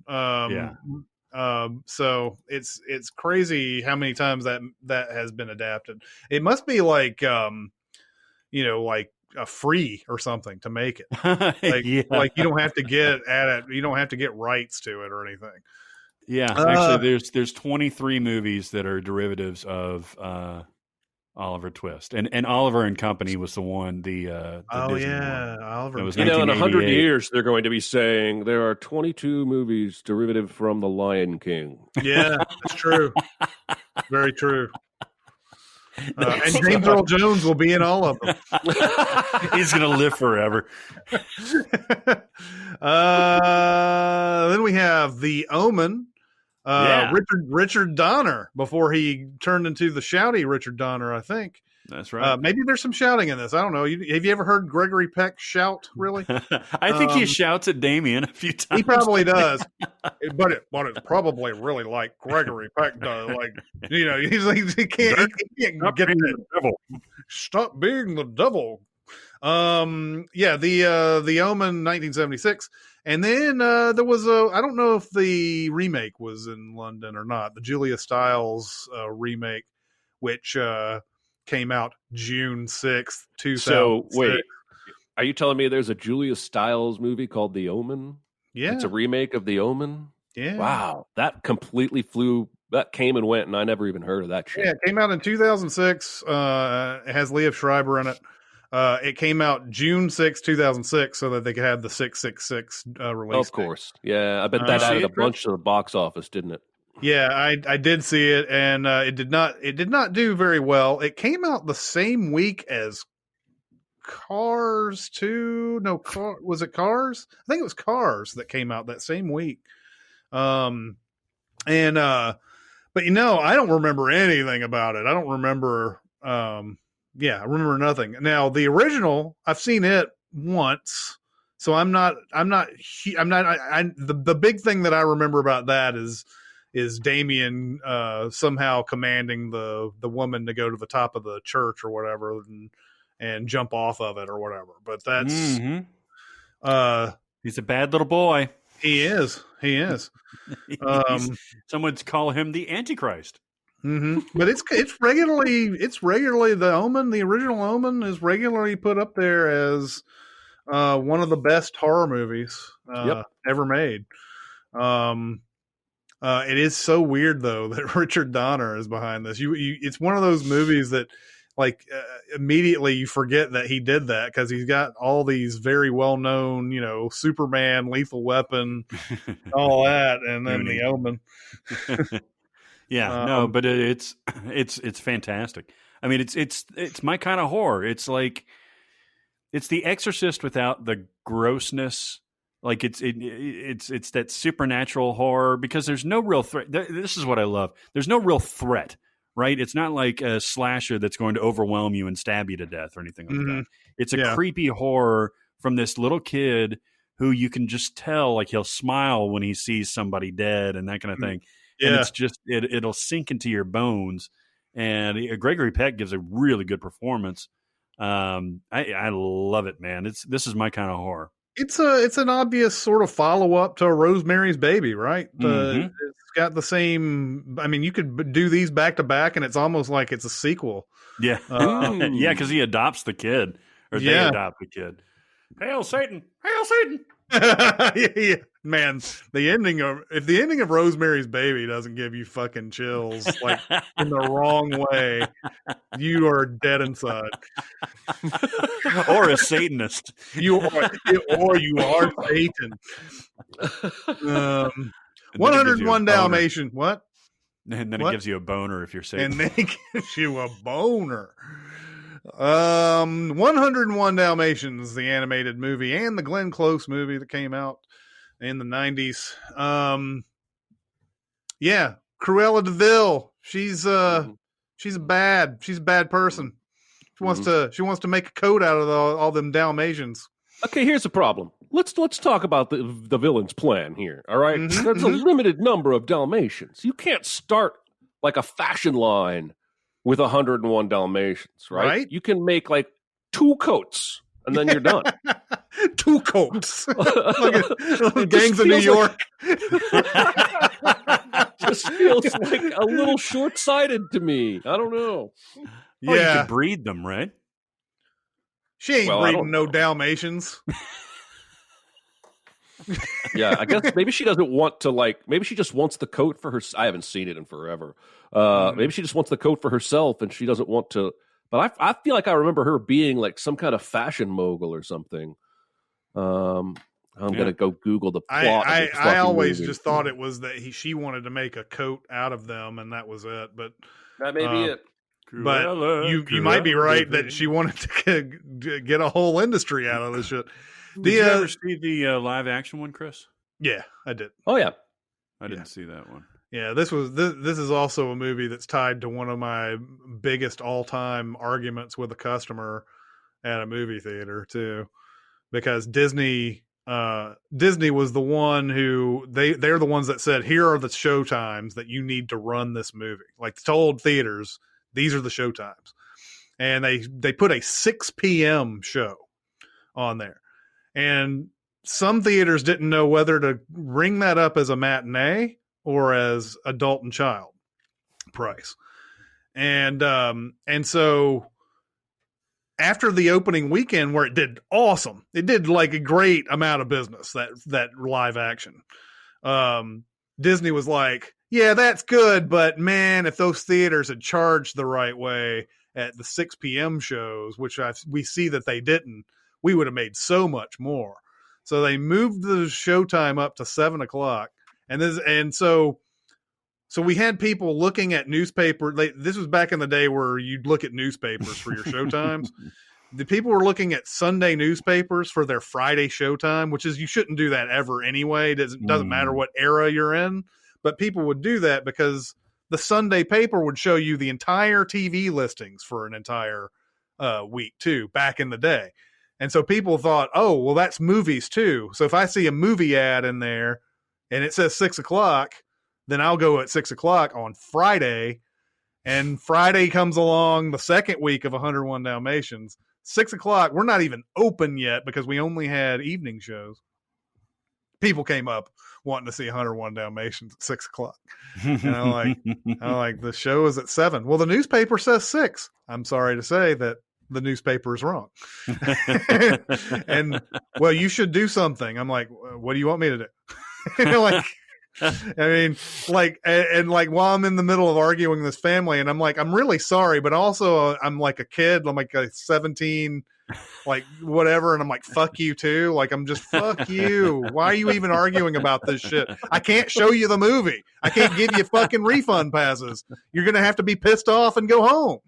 So it's crazy how many times that has been adapted. It must be like like a free or something to make it. Yeah. Like you don't have to get you don't have to get rights to it or anything. Yeah, actually, there's 23 movies that are derivatives of Oliver Twist, and Oliver and Company was the one. The Disney one. Oliver. It was in 100 1988. years, they're going to be saying there are 22 movies derivative from The Lion King. Yeah, that's true. Very true. And James Earl Jones will be in all of them. He's going to live forever. Then we have The Omen. Richard Donner before he turned into the shouty Richard Donner, I think. That's right. Maybe there's some shouting in this. I don't know. Have you ever heard Gregory Peck shout, really? I think he shouts at Damien a few times. He probably does. but it's probably really like Gregory Peck does. Like, he's like, he can't get the devil. Stop being the devil. The Omen 1976. And then there was I don't know if the remake was in London or not, the Julia Stiles remake, which came out June 6th, 2006. So, wait, are you telling me there's a Julia Stiles movie called The Omen? Yeah. It's a remake of The Omen? Yeah. Wow, that completely that came and went, and I never even heard of that shit. Yeah, it came out in 2006. It has Liev Schreiber in it. It came out June 6, 2006, so that they could have the 666 release. Of course. Yeah, I bet that added a bunch to the box office, didn't it? Yeah, I did see it, and it did not do very well. It came out the same week as Cars 2. No, was it Cars? I think it was Cars that came out that same week. But I don't remember anything about it. I don't remember. I remember nothing. Now the original, I've seen it once, so the big thing that I remember about that is Damien somehow commanding the woman to go to the top of the church or whatever and jump off of it or whatever. But that's he's a bad little boy. He is. Someone's call him the Antichrist. Mm-hmm. But it's regularly the Omen, the original Omen, is regularly put up there as one of the best horror movies ever made. It is so weird though that Richard Donner is behind this. It's one of those movies that immediately you forget that he did that because he's got all these very well known, Superman, Lethal Weapon, all that, and then the Omen. Yeah, but it's fantastic. I mean, it's my kind of horror. It's like it's The Exorcist without the grossness. Like it's that supernatural horror because there's no real threat. This is what I love. There's no real threat, right? It's not like a slasher that's going to overwhelm you and stab you to death or anything like that. It's a creepy horror from this little kid who you can just tell, like he'll smile when he sees somebody dead and that kind of thing. Yeah. And it's just it'll sink into your bones. And Gregory Peck gives a really good performance. I love it, man. This is my kind of horror. It's an obvious sort of follow up to Rosemary's Baby, right? It's got the same. I mean, you could do these back to back, and it's almost like it's a sequel. Yeah, yeah, because he adopts the kid, or they adopt the kid. Hail Satan! Hail Satan! Yeah. Man, if the ending of Rosemary's Baby doesn't give you fucking chills like in the wrong way, you are dead inside. Or a Satanist. You are Satan. 101 Dalmatians. What? And then it gives you a boner if you're Satan. And then it gives you a boner. 101 Dalmatians, the animated movie, and the Glenn Close movie that came out in the 90s. Cruella de Vil. She's a bad person. She wants to make a coat out of all them Dalmatians. Okay, here's the problem. Let's talk about the villain's plan here. All right, there's a limited number of Dalmatians. You can't start like a fashion line with 101 Dalmatians, right? You can make like 2 coats, and then you're done. 2 coats. Like Gangs of New York. Just feels like a little short-sighted to me. I don't know. Yeah, you could breed them, right? She ain't breeding no Dalmatians. Yeah, I guess maybe she doesn't want to, like, maybe she just wants the coat for her. I haven't seen it in forever. Maybe she just wants the coat for herself and she doesn't want to. But I feel like I remember her being like some kind of fashion mogul or something. I'm going to go Google the plot. I always just thought it was that she wanted to make a coat out of them and that was it. But that may be it. But you might be right that she wanted to get a whole industry out of this shit. Did you ever see the live action one, Chris? Yeah, I did. Oh yeah, I didn't see that one. Yeah, this is also a movie that's tied to one of my biggest all time arguments with a customer at a movie theater too, because Disney was the one who they're the ones that said, here are the show times that you need to run this movie. Like, told theaters, these are the show times, and they put a 6 p.m. show on there. And some theaters didn't know whether to ring that up as a matinee or as adult and child price. And so after the opening weekend, where it did awesome, it did like a great amount of business, that live action. Disney was like, yeah, that's good, but man, if those theaters had charged the right way at the 6 p.m. shows, which we see that they didn't, we would have made so much more. So they moved the showtime up to 7 o'clock. And so we had people looking at newspaper. This was back in the day where you'd look at newspapers for your showtimes. The people were looking at Sunday newspapers for their Friday showtime, which is, you shouldn't do that ever anyway. It doesn't matter what era you're in, but people would do that because the Sunday paper would show you the entire TV listings for an entire week too, back in the day. And so people thought, oh, well, that's movies too. So if I see a movie ad in there and it says 6 o'clock, then I'll go at 6 o'clock on Friday. And Friday comes along the second week of 101 Dalmatians. 6 o'clock, we're not even open yet because we only had evening shows. People came up wanting to see 101 Dalmatians at 6 o'clock. And I'm like, the show is at 7. Well, the newspaper says 6. I'm sorry to say that the newspaper is wrong. And, well, you should do something. I'm like, what do you want me to do? Like, I mean, like, and like, while I'm in the middle of arguing with this family, and I'm like, I'm really sorry, but also I'm like a kid. I'm like a 17, like whatever. And I'm like, fuck you too. Like, I'm just, fuck you. Why are you even arguing about this shit? I can't show you the movie. I can't give you fucking refund passes. You're going to have to be pissed off and go home.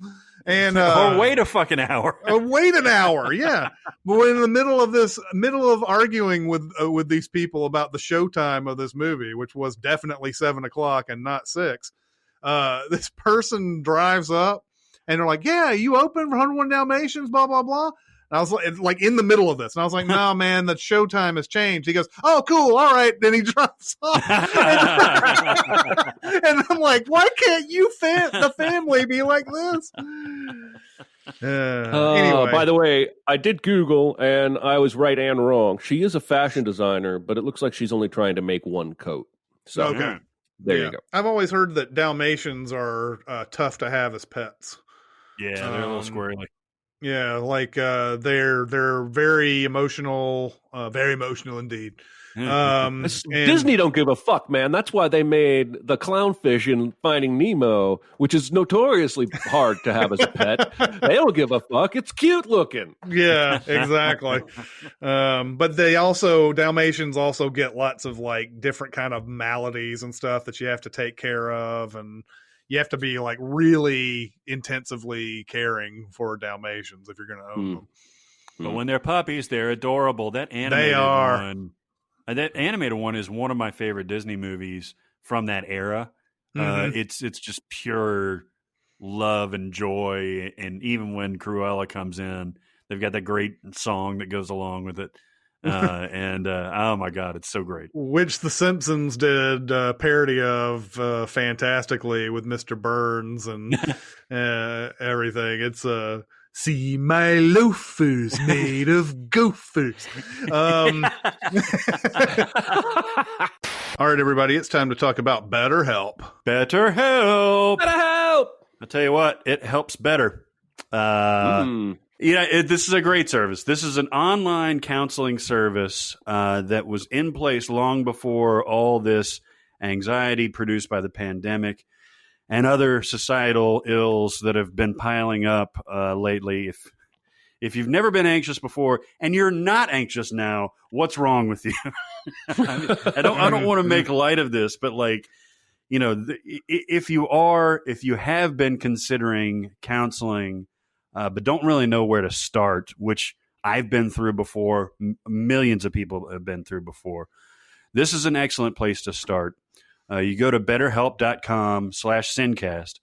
And or wait a fucking hour. Wait an hour, yeah. But we're in the middle of arguing with these people about the showtime of this movie, which was definitely 7 o'clock and not 6. This person drives up and they're like, "Yeah, you open for 101 Dalmatians, blah blah blah." And I was like in the middle of this, and I was like, "No, man, the showtime has changed." He goes, "Oh, cool, all right." Then he drops off, and I'm like, "Why can't you, the family, be like this?" Anyway. By the way, I did Google, and I was right and wrong. She is a fashion designer, but it looks like she's only trying to make one coat. So okay, there you go. I've always heard that Dalmatians are tough to have as pets. Yeah, they're a little squirrely. Yeah, like they're very emotional indeed. Disney don't give a fuck, man. That's why they made the clownfish in Finding Nemo, which is notoriously hard to have as a pet. They don't give a fuck. It's cute looking. Yeah, exactly. But Dalmatians also get lots of like different kind of maladies and stuff that you have to take care of, and you have to be like really intensively caring for Dalmatians if you're going to own them. But when they're puppies, they're adorable. That animated one is one of my favorite Disney movies from that era. Mm-hmm. It's just pure love and joy. And even when Cruella comes in, they've got that great song that goes along with it. Oh my God, it's so great. Which the Simpsons did a parody of fantastically with Mr. Burns and everything. It's see my loafers made of gophers. All right, everybody, it's time to talk about BetterHelp. BetterHelp. I tell you what, it helps better. This is a great service. This is an online counseling service that was in place long before all this anxiety produced by the pandemic and other societal ills that have been piling up lately. If you've never been anxious before and you're not anxious now, what's wrong with you? I don't want to make light of this, but if you have been considering counseling, but don't really know where to start, which I've been through before, millions of people have been through before, this is an excellent place to start. You go to betterhelp.com/SinCast,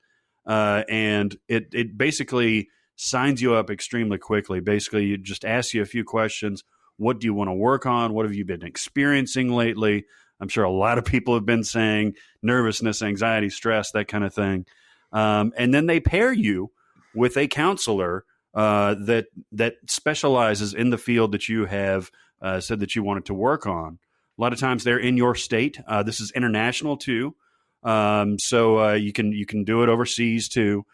and it basically signs you up extremely quickly. Basically, it just asks you a few questions. What do you want to work on? What have you been experiencing lately? I'm sure a lot of people have been saying nervousness, anxiety, stress, that kind of thing. And then they pair you with a counselor that specializes in the field that you have said that you wanted to work on. A lot of times they're in your state. This is international too, so you can do it overseas too.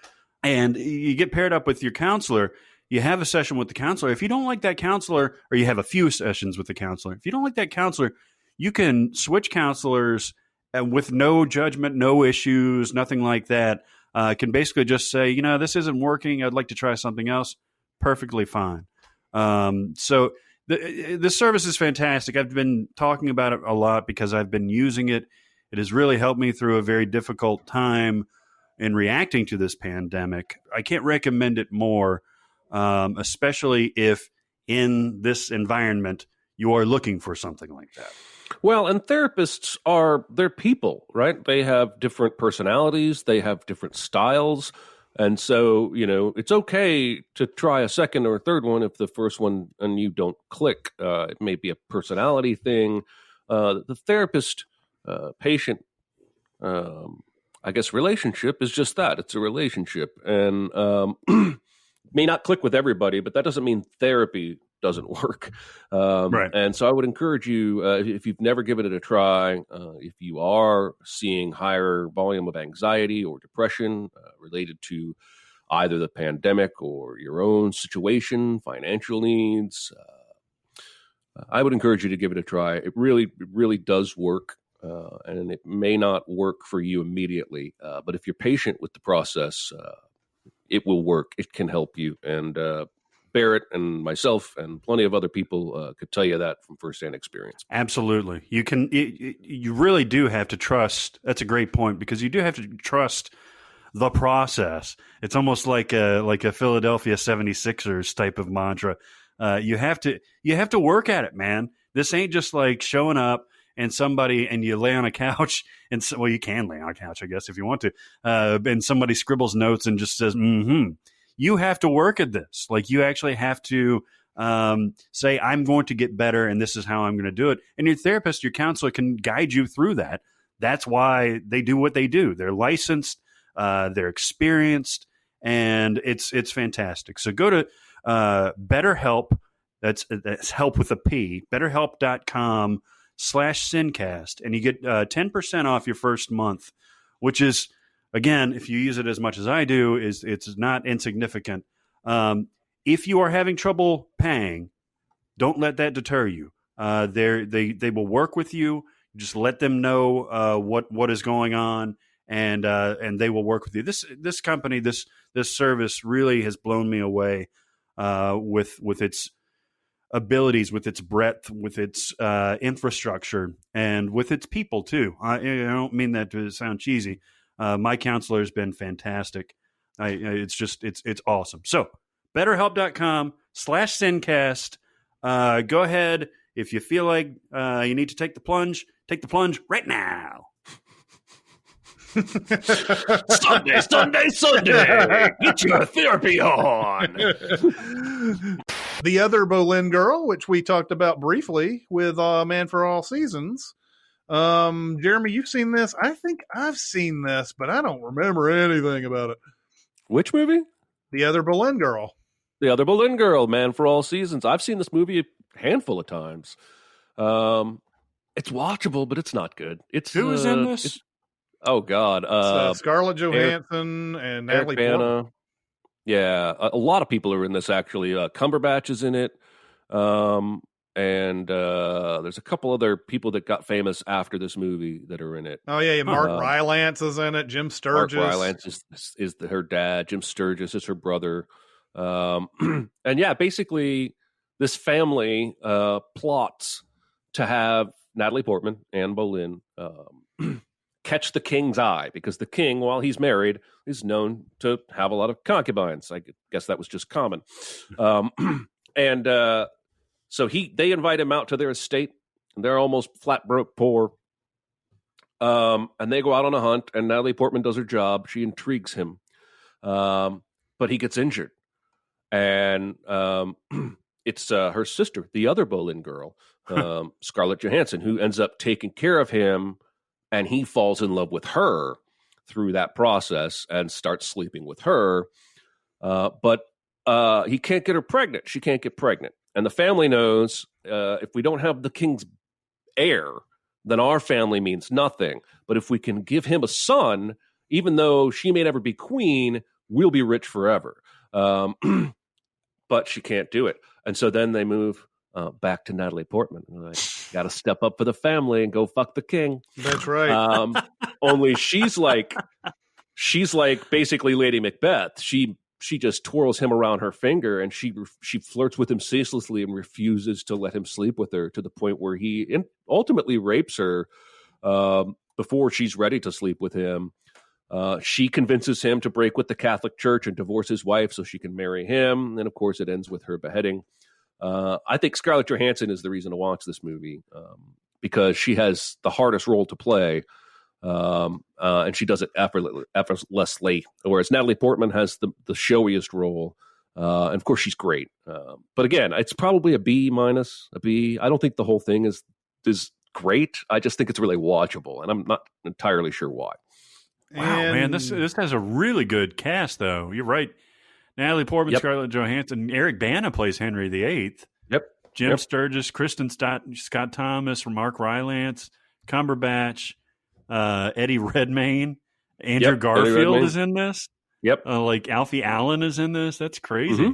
And you get paired up with your counselor. You have a session with the counselor. If you don't like that counselor, or you have a few sessions with the counselor, if you don't like that counselor, you can switch counselors with no judgment, no issues, nothing like that. Can basically just say, this isn't working. I'd like to try something else. Perfectly fine. So this service is fantastic. I've been talking about it a lot because I've been using it. It has really helped me through a very difficult time in reacting to this pandemic. I can't recommend it more, especially if in this environment you are looking for something like that. Well, and therapists they're people, right? They have different personalities. They have different styles. And so, it's okay to try a second or a third one if the first one and you don't click. It may be a personality thing. The therapist-patient, I guess, relationship is just that. It's a relationship. And may not click with everybody, but that doesn't mean therapy doesn't work. Right. And so I would encourage you, if you've never given it a try, if you are seeing higher volume of anxiety or depression related to either the pandemic or your own situation, financial needs, I would encourage you to give it a try. It really does work. And it may not work for you immediately, but if you're patient with the process, it will work. It can help you. And Barrett and myself and plenty of other people could tell you that from firsthand experience. Absolutely. You really do have to trust. That's a great point, because you do have to trust the process. It's almost like a Philadelphia 76ers type of mantra. You have to work at it, man. This ain't just like showing up and you lay on a couch and you can lay on a couch, I guess, if you want to. And somebody scribbles notes and just says, mm-hmm. You have to work at this. Like, you actually have to say, I'm going to get better and this is how I'm going to do it. And your therapist, your counselor can guide you through that. That's why they do what they do. They're licensed, they're experienced, and it's fantastic. So go to BetterHelp. That's help with a P, betterhelp.com/SinCast, and you get 10% off your first month, which is, again, if you use it as much as I do, it's not insignificant. If you are having trouble paying, don't let that deter you. They will work with you. Just let them know what is going on, and they will work with you. This company, this service really has blown me away with its abilities, with its breadth, with its infrastructure, and with its people too. I don't mean that to sound cheesy. My counselor has been fantastic. It's awesome. So betterhelp.com/SinCast. Go ahead. If you feel like you need to take the plunge right now. Sunday. Get your therapy on. The Other Boleyn Girl, which we talked about briefly with Man for All Seasons. Jeremy, you've seen this. I think I've seen this, but I don't remember anything about it. Which movie? The Other Boleyn Girl. The Other Boleyn Girl, Man for All Seasons. I've seen this movie a handful of times. It's watchable, but it's not good. Who is in this? Oh God! Scarlett Johansson and Natalie Portman. Yeah, a lot of people are in this, actually. Cumberbatch is in it. And there's a couple other people that got famous after this movie that are in it. Oh, yeah. Mark Rylance is in it. Jim Sturgis. Mark Rylance is her dad. Jim Sturgis is her brother. And yeah, basically, this family plots to have Natalie Portman, Anne Boleyn, catch the king's eye, because the king, while he's married, is known to have a lot of concubines. I guess that was just common. So they invite him out to their estate, and they're almost flat broke poor. And they go out on a hunt, and Natalie Portman does her job. She intrigues him, but he gets injured. And it's her sister, the other Boleyn girl, Scarlett Johansson, who ends up taking care of him, and he falls in love with her through that process and starts sleeping with her. But he can't get her pregnant. She can't get pregnant. And the family knows if we don't have the king's heir, then our family means nothing. But if we can give him a son, even though she may never be queen, we'll be rich forever. But she can't do it. And so then they move back to Natalie Portman. Like, got to step up for the family and go fuck the king. That's right. Only she's like basically Lady Macbeth. She just twirls him around her finger, and she flirts with him ceaselessly and refuses to let him sleep with her, to the point where he ultimately rapes her before she's ready to sleep with him. She convinces him to break with the Catholic Church and divorce his wife so she can marry him. And of course, it ends with her beheading. I think Scarlett Johansson is the reason to watch this movie, because she has the hardest role to play. And she does it effortlessly, whereas Natalie Portman has the showiest role. And of course, she's great. But again, it's probably a B-, a B. I don't think the whole thing is great. I just think it's really watchable, and I'm not entirely sure why. Wow, man, this has a really good cast, though. You're right. Natalie Portman, yep. Scarlett Johansson, Eric Bana plays Henry VIII. Yep. Jim Sturgis, Kristen Scott Thomas, Mark Rylance, Cumberbatch, Eddie Redmayne, Andrew Garfield is in this. Yep. Like Alfie Allen is in this. That's crazy. Mm-hmm.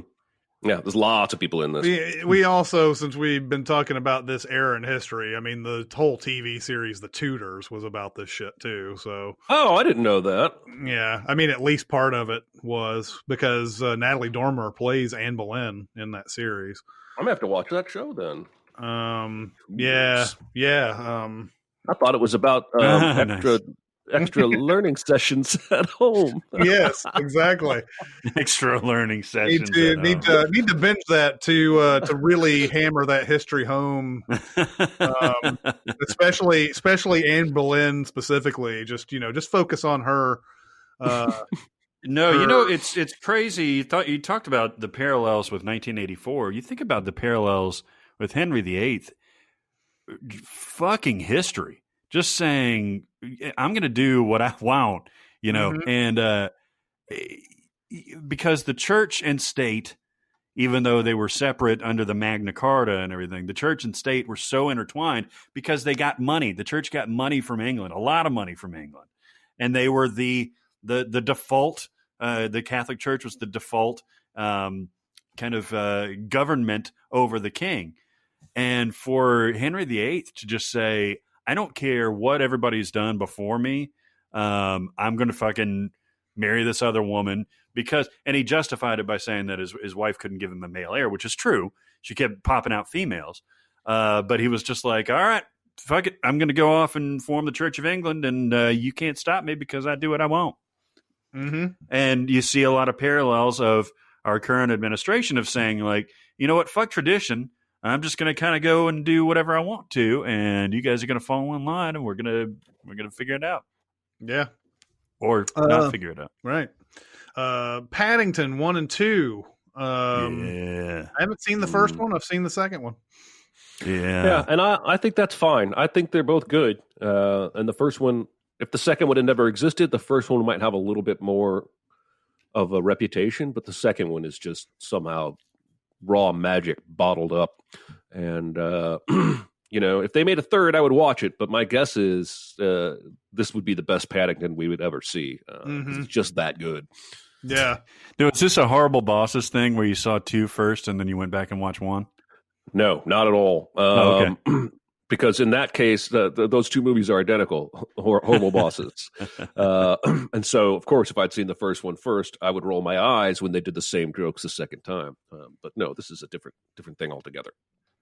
Yeah, there's lots of people in this. We also, since we've been talking about this era in history, I mean, the whole TV series, The Tudors, was about this shit too. So, I didn't know that. Yeah, I mean, at least part of it was, because Natalie Dormer plays Anne Boleyn in that series. I'm gonna have to watch that show then. Yeah. I thought it was about extra learning sessions at home. Yes, exactly. Extra learning sessions. Need to binge that to really hammer that history home. Especially Anne Boleyn specifically. Just focus on her. No, it's crazy. You talked about the parallels with 1984. You think about the parallels with Henry VIII. Fucking history. Just saying, I'm going to do what I want, mm-hmm. and because the church and state, even though they were separate under the Magna Carta and everything, the church and state were so intertwined because they got money. The church got money from England, a lot of money from England, and they were the default. The Catholic Church was the default kind of government over the king, and for Henry VIII to just say, I don't care what everybody's done before me. I'm going to fucking marry this other woman and he justified it by saying that his wife couldn't give him a male heir, which is true. She kept popping out females. But he was just like, all right, fuck it. I'm going to go off and form the Church of England, and you can't stop me because I do what I want. Mm-hmm. And you see a lot of parallels of our current administration of saying, like, you know what, fuck tradition. I'm just going to kind of go and do whatever I want to, and you guys are going to fall in line, and we're going to figure it out. Yeah. Or not figure it out. Right. Paddington 1 and 2. Yeah. I haven't seen the first one. I've seen the second one. Yeah, and I think that's fine. I think they're both good. And the first one, if the second one had never existed, the first one might have a little bit more of a reputation, but the second one is just somehow raw magic bottled up. And if they made a third, I would watch it, but my guess is this would be the best Paddington we would ever see. It's just that good. Yeah. No, is this a horrible bosses thing where you saw 2 first and then you went back and watched 1? No, not at all. Okay. Because in that case, those 2 movies are identical, horrible bosses. And so, of course, if I'd seen the first one first, I would roll my eyes when they did the same jokes the second time. But no, this is a different thing altogether.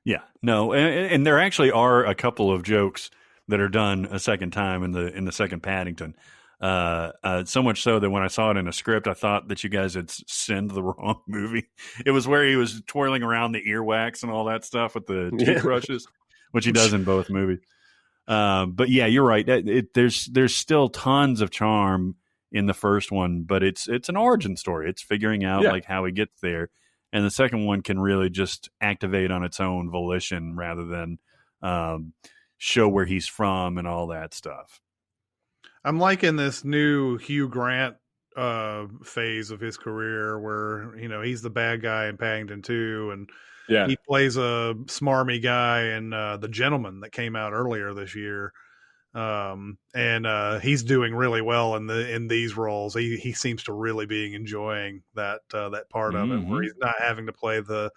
Yeah, no, and there actually are a couple of jokes that are done a second time in the second Paddington. So much so that when I saw it in a script, I thought that you guys had sent the wrong movie. It was where he was twirling around the earwax and all that stuff with the toothbrushes, which he does in both movies. But yeah, you're right. There's still tons of charm in the first one, but it's an origin story. It's figuring out like how he gets there. And the second one can really just activate on its own volition rather than show where he's from and all that stuff. I'm liking this new Hugh Grant phase of his career where, he's the bad guy in Paddington 2, and he plays a smarmy guy in The Gentleman that came out earlier this year. And he's doing really well in these roles. He seems to really be enjoying that part of it, where he's not having to play the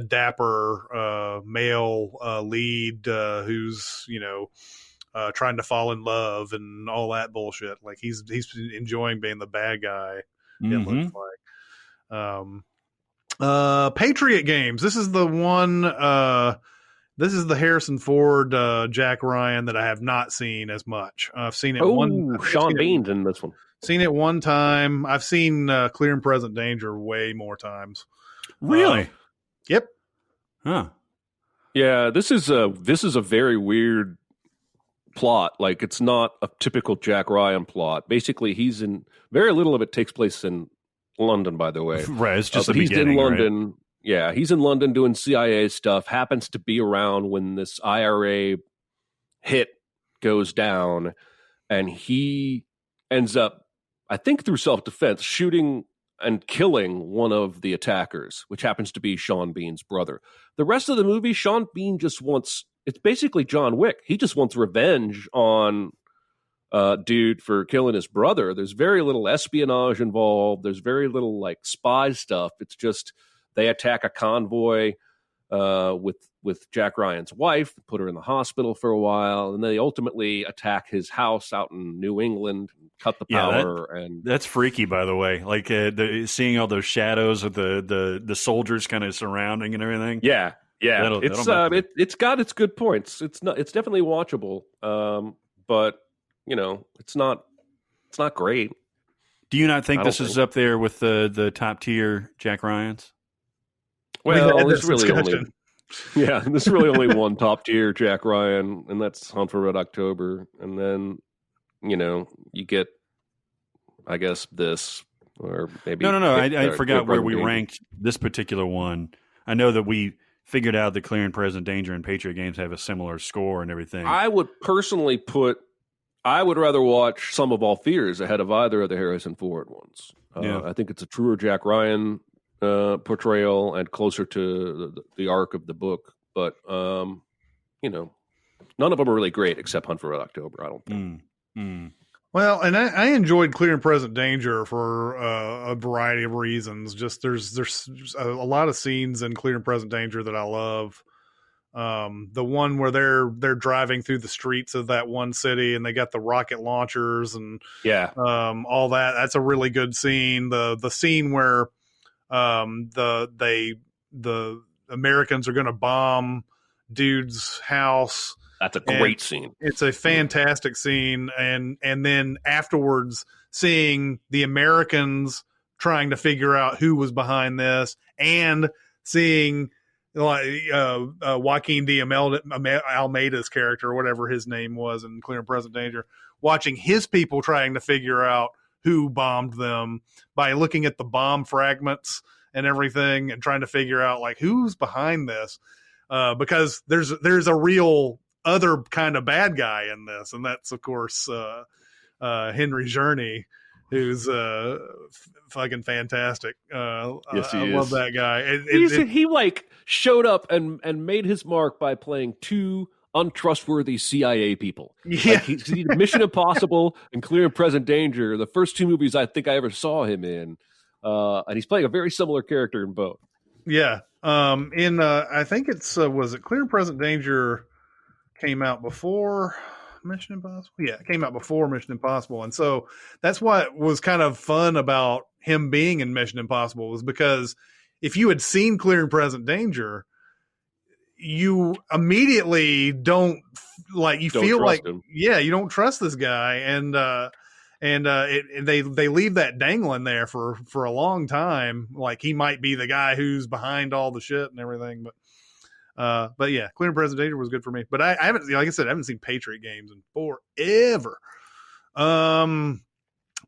dapper male lead who's trying to fall in love and all that bullshit. Like he's enjoying being the bad guy. It looks like. Patriot Games. This is the one. This is the Harrison Ford, Jack Ryan that I have not seen as much. I've seen it one. Sean Bean's in this one. Seen it one time. I've seen Clear and Present Danger way more times. Really? Yep. Huh. Yeah, this is a very weird plot. Like, it's not a typical Jack Ryan plot. Basically, very little of it takes place in London, by the way. Right, it's just but the he's beginning, in London. Right? Yeah, he's in London doing CIA stuff, happens to be around when this IRA hit goes down, and he ends up, I think through self-defense, shooting and killing one of the attackers, which happens to be Sean Bean's brother. The rest of the movie, Sean Bean just wants, it's basically John Wick. He just wants revenge on dude for killing his brother. There's very little espionage involved. There's very little like spy stuff. It's just they attack a convoy with Jack Ryan's wife, put her in the hospital for a while, and they ultimately attack his house out in New England, cut the power. And that's freaky, by the way. Like seeing all those shadows of the soldiers kind of surrounding and everything. Yeah. It's got its good points. It's definitely watchable, but it's not great. Do you not think this is up there with the top tier Jack Ryans? Well, there's really only one top tier Jack Ryan, and that's Hunt for Red October. And then, you get, I guess, this, or maybe... No. I forgot where we ranked this particular one. I know that we figured out that Clear and Present Danger and Patriot Games have a similar score and everything. I would personally I would rather watch Sum of All Fears ahead of either of the Harrison Ford ones. I think it's a truer Jack Ryan portrayal and closer to the arc of the book, but none of them are really great except Hunt for Red October, I don't think. Well, and I enjoyed Clear and Present Danger for a variety of reasons. Just there's a lot of scenes in Clear and Present Danger that I love. The one where they're driving through the streets of that one city and they got the rocket launchers and all that. That's a really good scene. The scene where the Americans are going to bomb dude's house. That's a great scene. It's a fantastic scene. And then afterwards seeing the Americans trying to figure out who was behind this and seeing Joaquin D. Almeida's character, or whatever his name was in Clear and Present Danger, watching his people trying to figure out who bombed them by looking at the bomb fragments and everything and trying to figure out like who's behind this. Because there's a real other kind of bad guy in this. And that's of course, Henry Journey, who's fucking fantastic. Yes, he I is. love that guy. He like showed up and made his mark by playing two untrustworthy CIA people. Yeah. Like he did Mission Impossible and Clear and Present Danger, the first two movies I think I ever saw him in. and he's playing a very similar character in both. Yeah. I think it's was it Clear and Present Danger came out before Mission Impossible? Yeah, it came out before Mission Impossible. And so that's what was kind of fun about him being in Mission Impossible, was because if you had seen Clear and Present Danger, you immediately don't feel like him. Yeah, you don't trust this guy, and they leave that dangling there for a long time, like he might be the guy who's behind all the shit and everything. But yeah, Clear and Present Danger was good for me. But I haven't, like I said, I haven't seen Patriot Games in forever.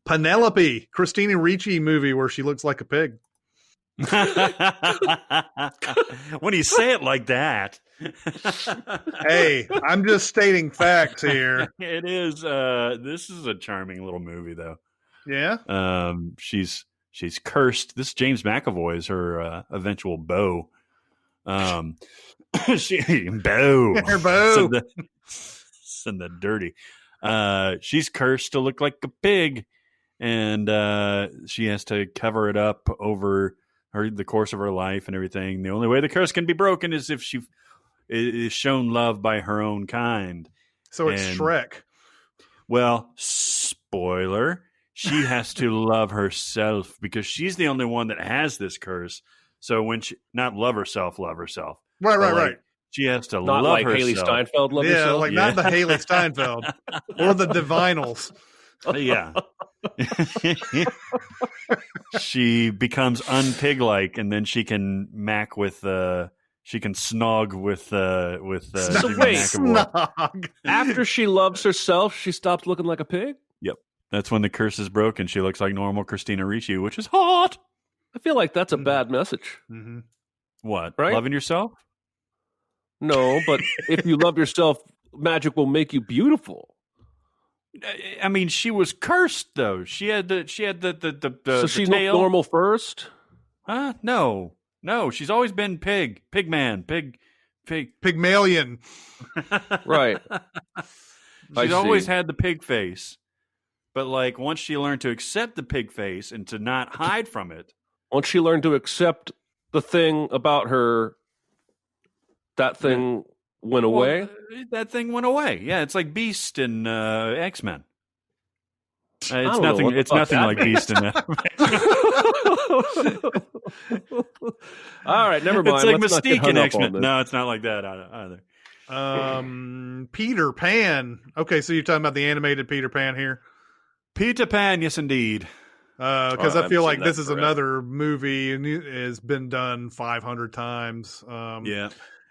Penelope, Christina Ricci movie where she looks like a pig. When you say it like that. Hey, I'm just stating facts here. It is this is a charming little movie though. Yeah. She's cursed. This James McAvoy is her eventual beau. She beau. Her beau. Send the dirty. She's cursed to look like a pig, and she has to cover it up over the course of her life and everything. The only way the curse can be broken is if she is shown love by her own kind. So it's Shrek. Well, spoiler, she has to love herself because she's the only one that has this curse. So when she not love herself. Right. She has to not love like herself. Haley Steinfeld love herself. Not the Haley Steinfeld or the Divinals. Yeah. She becomes unpig-like, and then she can she can snog with snog. After she loves herself, she stops looking like a pig? Yep. That's when the curse is broken. She looks like normal Christina Ricci, which is hot. I feel like that's a bad message. Mm-hmm. What? Right? Loving yourself? No, but if you love yourself, magic will make you beautiful. I mean, she was cursed though. She had the So she looked normal first? Huh? No. She's always been Pygmalion. Right. She's always had the pig face, but like once she learned to accept the pig face and to not hide from it. Once she learned to accept the thing about her, that thing went away? That thing went away. Yeah, it's like Beast in X-Men. It's nothing like Beast in All right, never mind. It's like Mystique in X-Men. No, it's not like that either. Peter Pan. Okay, so you're talking about the animated Peter Pan here? Peter Pan, yes indeed. Because I feel like this is another movie and it has been done 500 times. Yeah.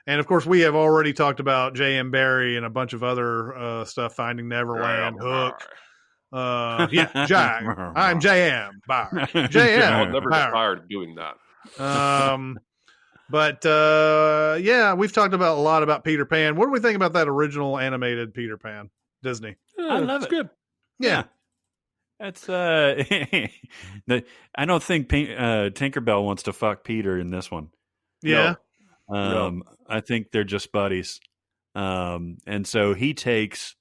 And of course, we have already talked about J.M. Barrie and a bunch of other stuff, Finding Neverland, Hook. Jack. I'm J.M. Barrie. J.M. I'll never get tired of doing that. But we've talked about a lot about Peter Pan. What do we think about that original animated Peter Pan? Disney. I love it. Good. Yeah. That's I don't think Tinkerbell wants to fuck Peter in this one. Yeah. No. I think they're just buddies. And so he takes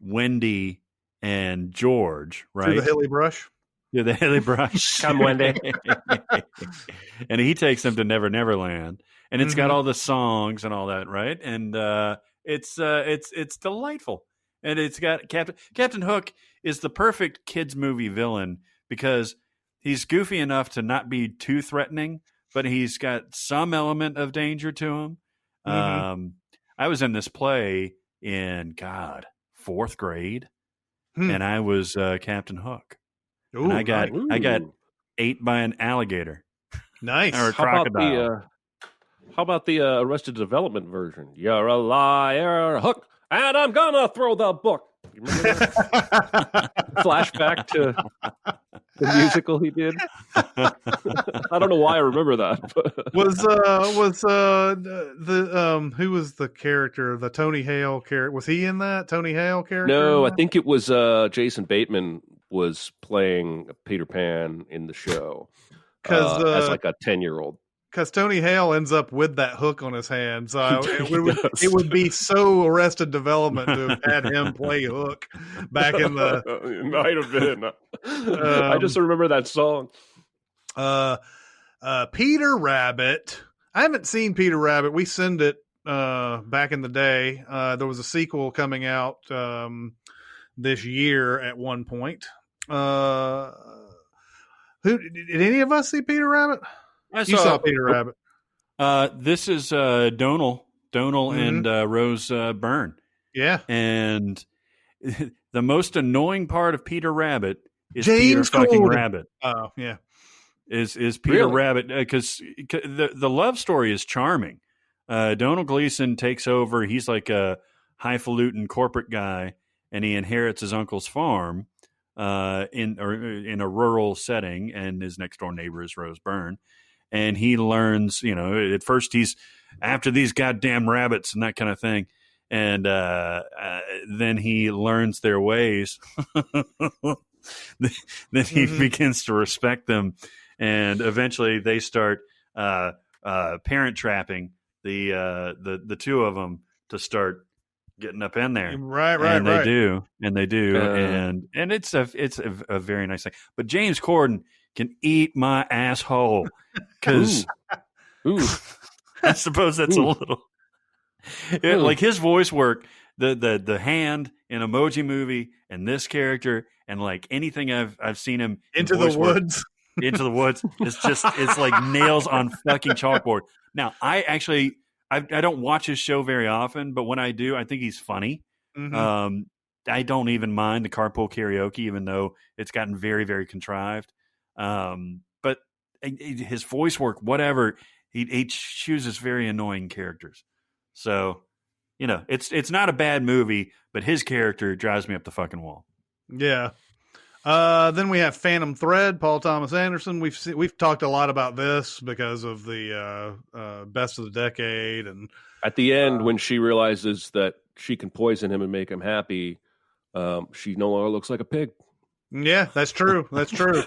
Wendy and George, right? To the hilly brush. To the hilly brush. Come, Wendy. And he takes them to Never Never Land. And it's got all the songs and all that, right? And it's delightful. And it's got Captain Hook is the perfect kids movie villain because he's goofy enough to not be too threatening, but he's got some element of danger to him. I was in this play in fourth grade, and I was Captain Hook. Ooh, and I got ate by an alligator. Nice. Or a crocodile. How about the Arrested Development version? You're a liar, Hook, and I'm gonna throw the book. You remember that? Flashback to the musical he did. I don't know why I remember that. Was who was the character? The Tony Hale character? Was he in that Tony Hale character? No, I think it was Jason Bateman was playing Peter Pan in the show as like a 10-year-old. Because Tony Hale ends up with that hook on his hand, so it would be so Arrested Development to have had him play Hook back in the. It might have been. I just remember that song. Peter Rabbit. I haven't seen Peter Rabbit. We send it back in the day. There was a sequel coming out this year at one point. Who did any of us see Peter Rabbit? You saw Peter Rabbit. This is Donal and Rose Byrne. Yeah. And the most annoying part of Peter Rabbit is James Peter fucking Corden. Rabbit. Oh, yeah. Is Peter Rabbit, because the love story is charming. Donal Gleason takes over. He's like a highfalutin corporate guy, and he inherits his uncle's farm in a rural setting, and his next door neighbor is Rose Byrne. And he learns, at first he's after these goddamn rabbits and that kind of thing. And then he learns their ways. Then he begins to respect them. And eventually they start parent trapping the two of them to start getting up in there. Right. And they do. And it's a very nice thing. But James Corden can eat my asshole, because I suppose that's a little like his voice work, the hand in Emoji Movie and this character and like anything I've seen him Into the Woods. Into the Woods. It's like nails on fucking chalkboard. Now I don't watch his show very often, but when I do, I think he's funny. Mm-hmm. I don't even mind the carpool karaoke, even though it's gotten very, very contrived. But his voice work, whatever, he chooses very annoying characters. So, it's not a bad movie, but his character drives me up the fucking wall. Yeah. Then we have Phantom Thread, Paul Thomas Anderson. We've talked a lot about this because of the best of the decade, and at the end when she realizes that she can poison him and make him happy, she no longer looks like a pig. Yeah, that's true. That's true.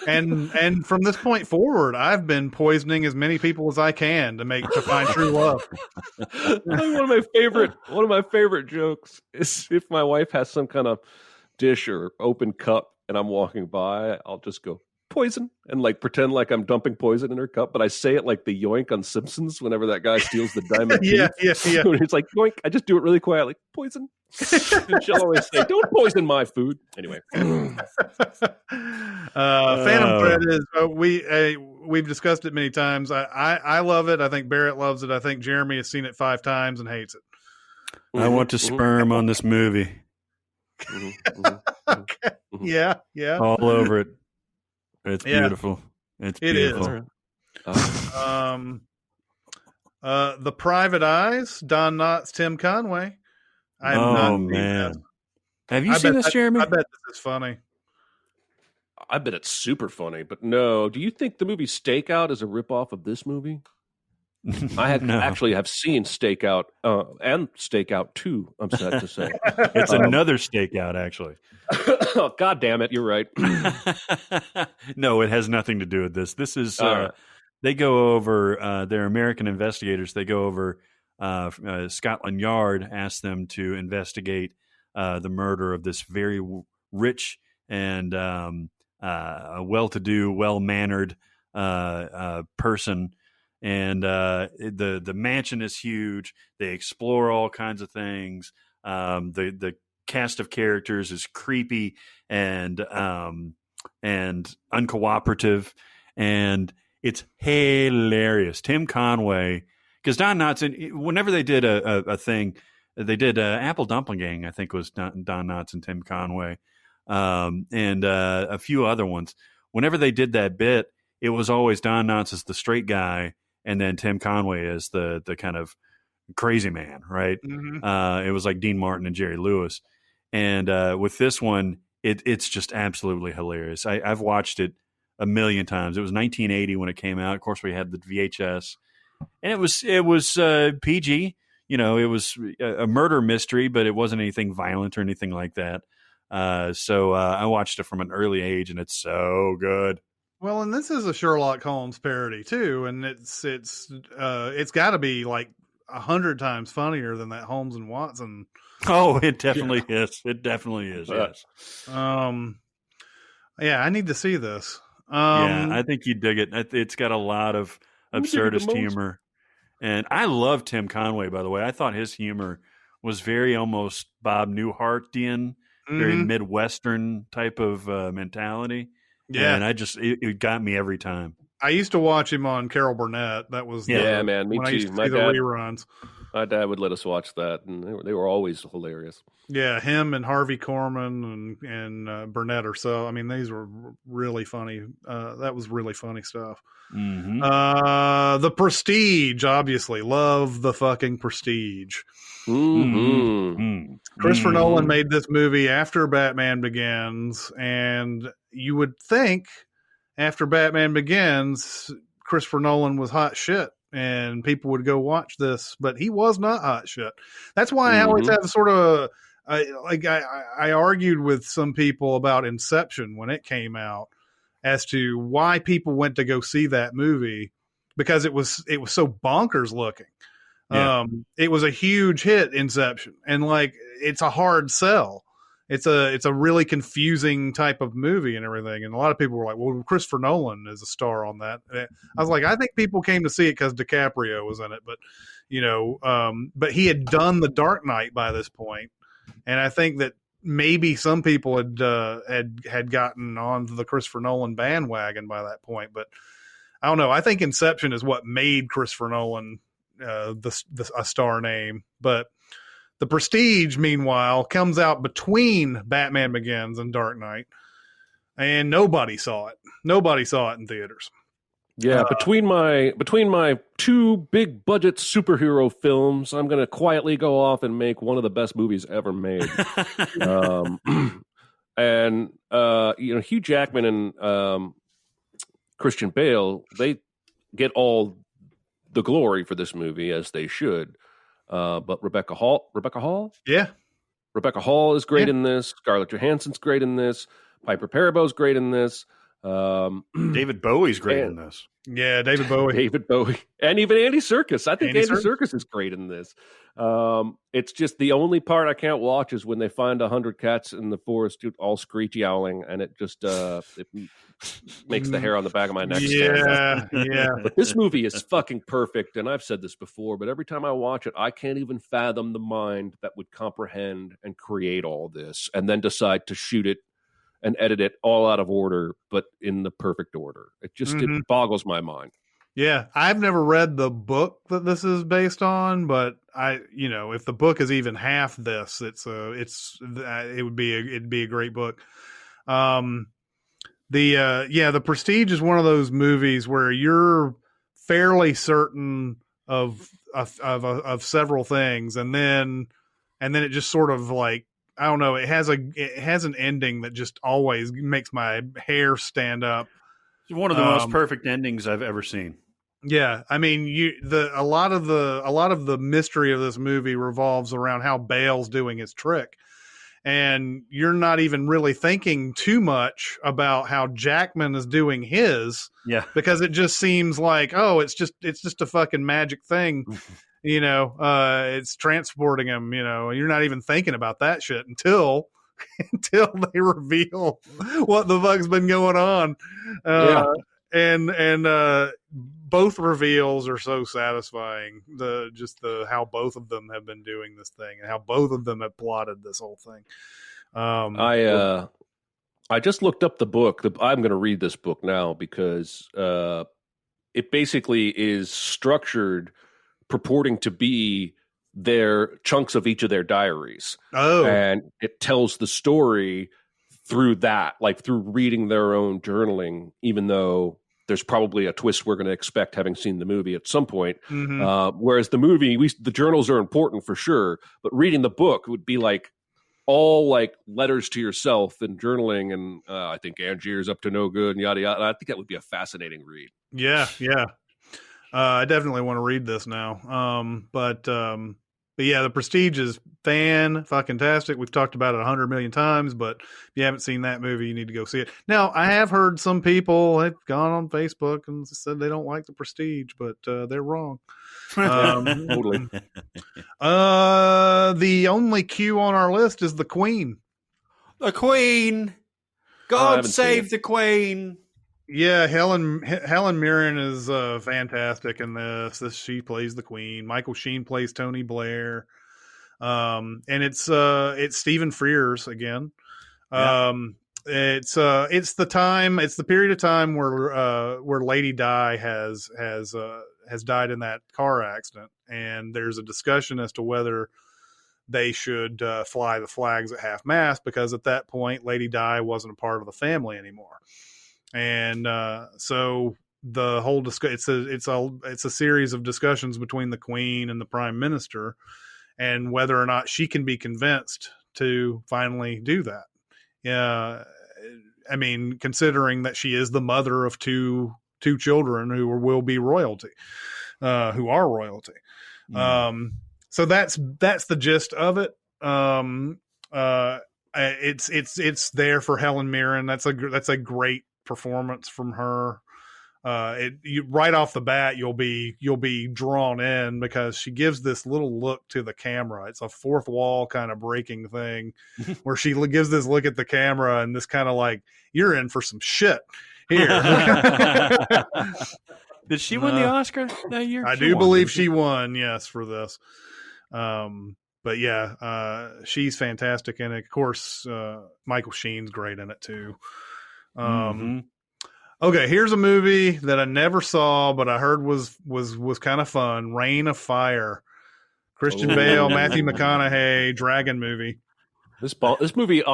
And from this point forward, I've been poisoning as many people as I can to find true love. One of my favorite jokes is if my wife has some kind of dish or open cup and I'm walking by, I'll just go poison and like pretend like I'm dumping poison in her cup, but I say it like the yoink on Simpsons whenever that guy steals the diamond. Yeah. It's like yoink. I just do it really quietly. Poison. And she'll always say, "Don't poison my food." Anyway, Phantom Thread is we've discussed it many times. I love it. I think Barrett loves it. I think Jeremy has seen it 5 times and hates it. I want to sperm on this movie. Okay. Yeah. All over it. It's beautiful. It's beautiful. The Private Eyes, Don Knotts, Tim Conway. I have not seen man. That. Have you seen this, Jeremy? I bet this is funny. I bet it's super funny, but no. Do you think the movie Stakeout is a ripoff of this movie? I actually have seen Stakeout and Stakeout 2, I'm sad to say. It's another Stakeout, actually. Oh, God damn it, you're right. No, it has nothing to do with this. This is, they go over, they're American investigators. They go over, Scotland Yard asked them to investigate the murder of this very rich and well-to-do, well-mannered person. And the mansion is huge. They explore all kinds of things. The cast of characters is creepy and uncooperative, and it's hilarious. Tim Conway, because Don Knotts, whenever they did a thing, they did Apple Dumpling Gang, I think was Don Knotts and Tim Conway, and a few other ones. Whenever they did that bit, it was always Don Knotts as the straight guy, and then Tim Conway as the kind of crazy man, right? Mm-hmm. It was like Dean Martin and Jerry Lewis. And with this one, it's just absolutely hilarious. I've watched it a million times. It was 1980 when it came out. Of course, we had the VHS. And it was PG. It was a murder mystery, but it wasn't anything violent or anything like that. So I watched it from an early age, and it's so good. Well, and this is a Sherlock Holmes parody too, and it's got to be like 100 times funnier than that Holmes and Watson. Oh, it definitely is. It definitely is. Yes. Yeah, I need to see this. Yeah, I think you dig it. It's got a lot of absurdist humor. And I love Tim Conway, by the way. I thought his humor was very almost Bob Newhartian, very Midwestern type of mentality. Yeah. And it got me every time. I used to watch him on Carol Burnett. That was man, me too. I used to see the reruns. My dad would let us watch that, and they were always hilarious. Yeah, him and Harvey Korman and Burnett or so. I mean, these were really funny. That was really funny stuff. The Prestige, obviously. Love the fucking Prestige. Christopher Nolan made this movie after Batman Begins, and you would think after Batman Begins, Christopher Nolan was hot shit and people would go watch this, but he was not hot shit. That's why I always have sort of I argued with some people about Inception when it came out as to why people went to go see that movie, because it was so bonkers looking. Yeah. It was a huge hit, Inception, and like it's a hard sell. It's a really confusing type of movie and everything. And a lot of people were like, well, Christopher Nolan is a star on that. I was like, I think people came to see it because DiCaprio was in it, but but he had done The Dark Knight by this point. And I think that maybe some people had gotten on the Christopher Nolan bandwagon by that point, but I don't know. I think Inception is what made Christopher Nolan a star name, but The Prestige, meanwhile, comes out between Batman Begins and Dark Knight, and nobody saw it. Nobody saw it in theaters. Yeah, between my two big budget superhero films, I'm going to quietly go off and make one of the best movies ever made. Hugh Jackman and Christian Bale, they get all the glory for this movie, as they should. But Rebecca Hall? Yeah. Rebecca Hall is great in this. Scarlett Johansson's great in this. Piper Parabo's great in this. David Bowie's great in this. Yeah, David Bowie. And even Andy Serkis. I think Andy Serkis is great in this. It's just the only part I can't watch is when they find 100 cats in the forest all screechy owling, and it just it makes the hair on the back of my neck stand up. Yeah. But this movie is fucking perfect, and I've said this before, but every time I watch it, I can't even fathom the mind that would comprehend and create all this and then decide to shoot it and edit it all out of order, but in the perfect order. It just it boggles my mind. Yeah, I've never read the book that this is based on, but if the book is even half this, it'd be a great book. The Prestige is one of those movies where you're fairly certain of several things, and then it just sort of like, I don't know. It has an ending that just always makes my hair stand up. It's one of the most perfect endings I've ever seen. Yeah, I mean, a lot of the mystery of this movie revolves around how Bale's doing his trick, and you're not even really thinking too much about how Jackman is doing his. Yeah, because it just seems like, it's just a fucking magic thing. It's transporting him, you're not even thinking about that shit until they reveal what the fuck's been going on. And both reveals are so satisfying. How both of them have been doing this thing and how both of them have plotted this whole thing. I just looked up the book. I'm going to read this book now because it basically is structured purporting to be their chunks of each of their diaries. Oh. And it tells the story through that, like through reading their own journaling, even though there's probably a twist we're going to expect having seen the movie at some point. Whereas the movie, the journals are important for sure, but reading the book would be like all like letters to yourself and journaling. And I think Angier's up to no good and yada, yada. I think that would be a fascinating read. Yeah. Yeah. I definitely want to read this now. But yeah, The Prestige is fan-fucking-tastic. We've talked about it 100 million times, but if you haven't seen that movie, you need to go see it. Now, I have heard some people have gone on Facebook and said they don't like The Prestige, but they're wrong. Totally. The only Q on our list is The Queen. The Queen! God save the Queen! Yeah, Helen Mirren is fantastic in this. She plays the Queen. Michael Sheen plays Tony Blair. And it's Stephen Frears again. Yeah. It's the period of time where Lady Di has died in that car accident, and there's a discussion as to whether they should fly the flags at half mast, because at that point Lady Di wasn't a part of the family anymore. And so the whole it's a series of discussions between the Queen and the Prime Minister, and whether or not she can be convinced to finally do that. Yeah, I mean, considering that she is the mother of two children who will be royalty, who are royalty. So that's the gist of it. It's there for Helen Mirren. That's a great performance from her. Right off the bat, you'll be drawn in, because she gives this little look to the camera. It's a fourth wall kind of breaking thing, where she gives this look at the camera and this kind of like, you're in for some shit here. Did she win the Oscar that year? I do believe she won, yes, for this. But yeah, she's fantastic in it. Of course, Michael Sheen's great in it too. Okay, here's a movie that I never saw, but I heard was kind of fun. Reign of Fire. Christian Bale, Matthew McConaughey, dragon movie. This movie,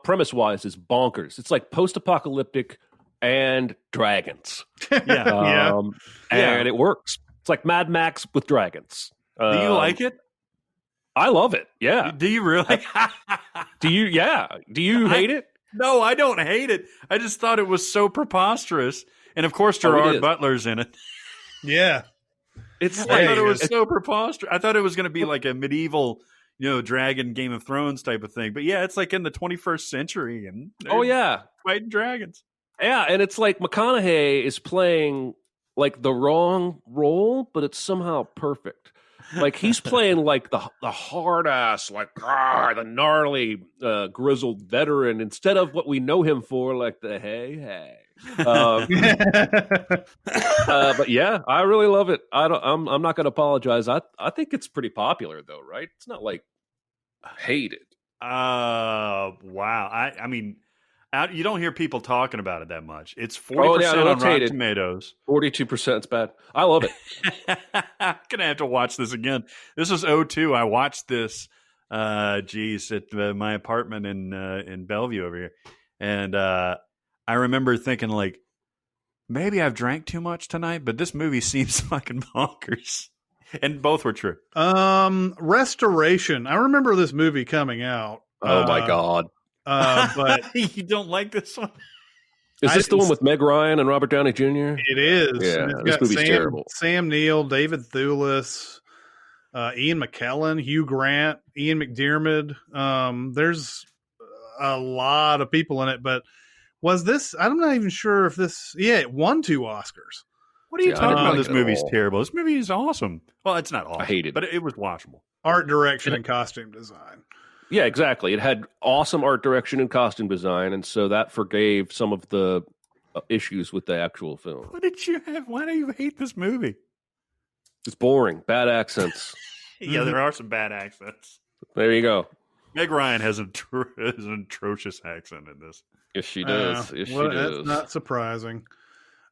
premise-wise, is bonkers. It's like post-apocalyptic and dragons. And it works. It's like Mad Max with dragons. Do you like it? I love it. Yeah. Do you really? Do you? Yeah. Do you hate it? No, I don't hate it. I just thought it was so preposterous. And of course, Gerard Butler's in it. Yeah. I thought it was so preposterous. I thought it was going to be like a medieval, dragon Game of Thrones type of thing. But yeah, it's like in the 21st century. And fighting dragons. Yeah. And it's like McConaughey is playing like the wrong role, but it's somehow perfect. Like he's playing like the hard ass, like the gnarly, grizzled veteran, instead of what we know him for, like the hey. But yeah, I really love it. I'm not going to apologize. I think it's pretty popular though, right? It's not like hated. Wow. I mean, you don't hear people talking about it that much. It's 40% on Rotten Tomatoes. 42% is bad. I love it. I'm going to have to watch this again. This was 2002. I watched this, at my apartment in Bellevue over here. And I remember thinking, like, maybe I've drank too much tonight, but this movie seems fucking bonkers. And both were true. Restoration. I remember this movie coming out. Oh, my God. But you don't like this one? Is this the one with Meg Ryan and Robert Downey Jr.? It is. Yeah, this movie's terrible. Sam Neill, David Thewlis, Ian McKellen, Hugh Grant, Ian McDiarmid. There's a lot of people in it, but was this? I'm not even sure if this. Yeah, it won 2 Oscars. What are you talking about? This movie's terrible. This movie is awesome. Well, it's not awesome. I hate it, but it was watchable. Art direction and costume design. Yeah, exactly. It had awesome art direction and costume design, and so that forgave some of the issues with the actual film. What did you have? Why do you hate this movie? It's boring. Bad accents. Yeah, there are some bad accents. There you go. Meg Ryan has an atrocious accent in this. Yes, she does. Yes, she does. That's not surprising.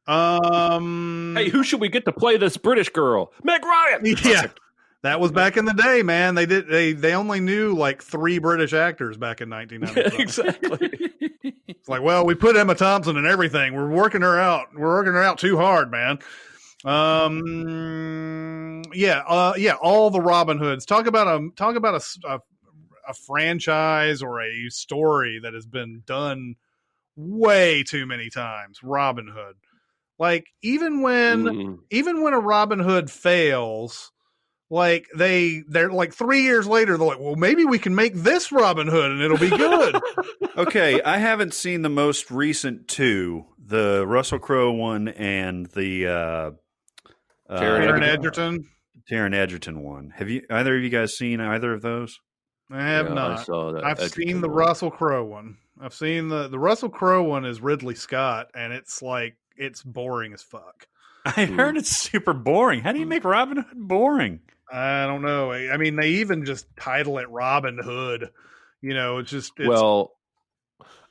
Hey, who should we get to play this British girl? Meg Ryan. Yeah. That was back in the day, man. They only knew like 3 British actors back in 1995. Exactly. It's like, well, we put Emma Thompson in everything. We're working her out. We're working her out too hard, man. All the Robin Hoods. Talk about a franchise or a story that has been done way too many times. Robin Hood. Like even when a Robin Hood fails, like they're like 3 years later, they're like, well, maybe we can make this Robin Hood and it'll be good. Okay, I haven't seen the most recent 2, the Russell Crowe one and the Taron Egerton. Taron Egerton one. Have either of you guys seen either of those? I have not. I saw that. I've seen the Russell Crowe one. I've seen the Russell Crowe one is Ridley Scott, and it's like it's boring as fuck. I heard it's super boring. How do you make Robin Hood boring? I don't know. I mean, they even just title it Robin Hood. It's well,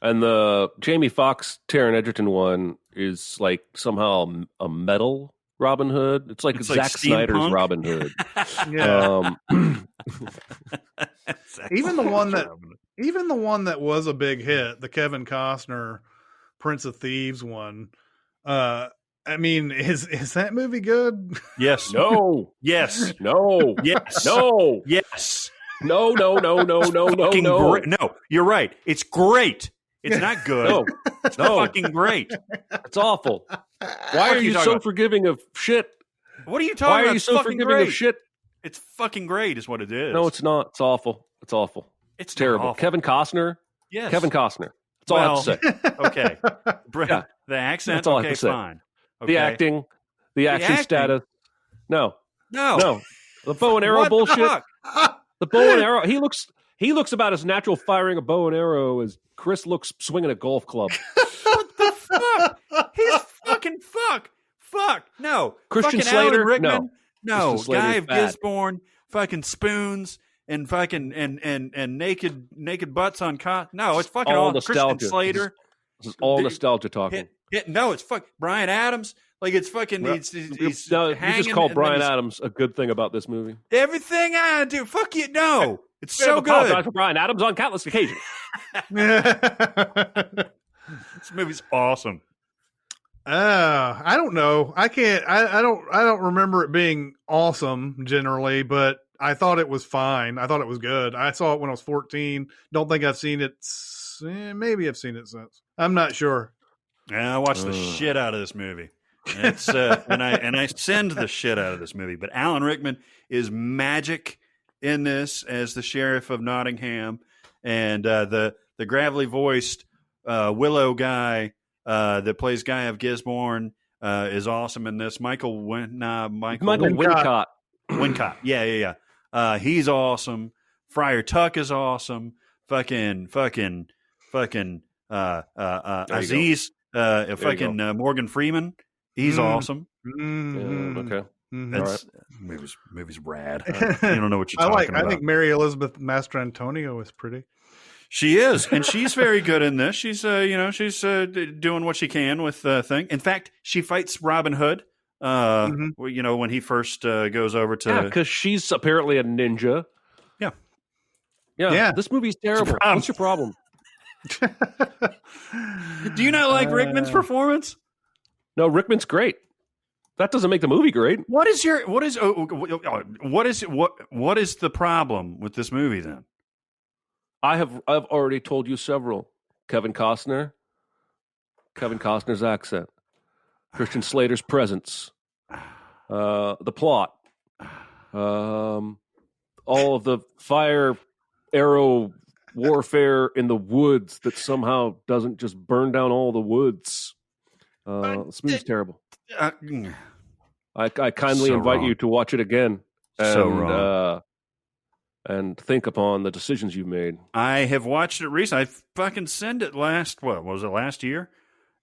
and the Jamie Foxx, Taron Egerton one is like somehow a metal Robin Hood. It's like Zack Snyder's Robin Hood. Yeah. Even the one that was a big hit, the Kevin Costner Prince of Thieves one. I mean, is that movie good? Yes. No. Yes. No. Yes. No. Yes. No. No, you're right. It's great. It's not good. No. It's fucking great. It's awful. Why are you so forgiving of shit? What are you talking about? Why are you so forgiving of shit? It's fucking great is what it is. No, it's not. It's awful. It's awful. It's terrible. Awful. Kevin Costner? Yes. Kevin Costner. That's all I have to say. Okay. Yeah. The accent? That's all I have to say. Fine. Okay. The action status. No. The bow and arrow bullshit. The bow and arrow. He looks about as natural firing a bow and arrow as Chris looks swinging a golf club. What the fuck? He's fucking fuck. No. Christian fucking Slater. Alan Rickman. No. Guy of bad. Gisborne. Fucking spoons and fucking and naked butts on No, it's fucking all nostalgia. Christian Slater. This is all nostalgia talking. No, it's Brian Adams. Like it's fucking. He's you just called Brian Adams a good thing about this movie. Everything I do, fuck you. No, it's so good. Apologize for Brian Adams on countless occasions. This movie's awesome. I don't know. I can't. I don't remember it being awesome generally, but I thought it was fine. I thought it was good. I saw it when I was 14. Don't think I've seen it. Maybe I've seen it since. I'm not sure. Yeah, I watched the shit out of this movie. It's and I send the shit out of this movie. But Alan Rickman is magic in this as the sheriff of Nottingham, and the gravelly voiced Willow guy that plays Guy of Gisborne is awesome in this. Michael Wincott. Wincott. Yeah. He's awesome. Friar Tuck is awesome. Fucking Aziz. Morgan Freeman. He's awesome. Mm-hmm. Okay. Mm-hmm. All right. Movie's rad. You don't know what you're talking about. I think Mary Elizabeth Mastrantonio is pretty. She is, and she's very good in this. She's doing what she can with the thing. In fact, she fights Robin Hood. When he first goes over to because she's apparently a ninja. Yeah. This movie's terrible. What's your problem? Do you not like Rickman's performance? No, Rickman's great. That doesn't make the movie great. What is the problem with this movie then? I've already told you several. Kevin Costner's accent, Christian Slater's presence, the plot, all of the fire arrow warfare in the woods that somehow doesn't just burn down all the woods. This movie's terrible. I kindly invite you to watch it again and think upon the decisions you've made. I have watched it recently. I fucking sent it last year?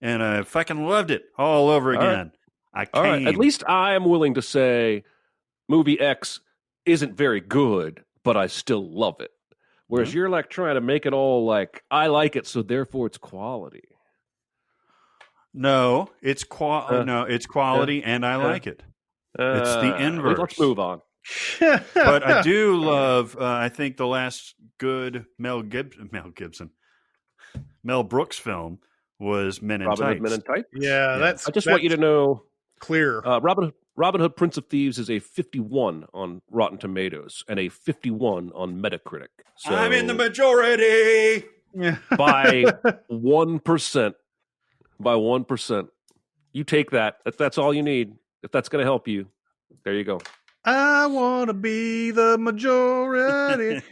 And I fucking loved it all over again. All right. At least I am willing to say movie X isn't very good, but I still love it. Whereas you're like trying to make it all like, I like it, so therefore it's quality. No, it's quality, and I like it. It's the inverse. Let's move on. But I do love. I think the last good Mel Brooks film was Men in Tights. Men in Tights. Yeah, I just want you to know clear. Robin Hood Prince of Thieves is a 51 on Rotten Tomatoes and a 51 on Metacritic. So I'm in the majority. By 1%. By 1%. You take that. That's all you need. If that's going to help you, there you go. I want to be the majority.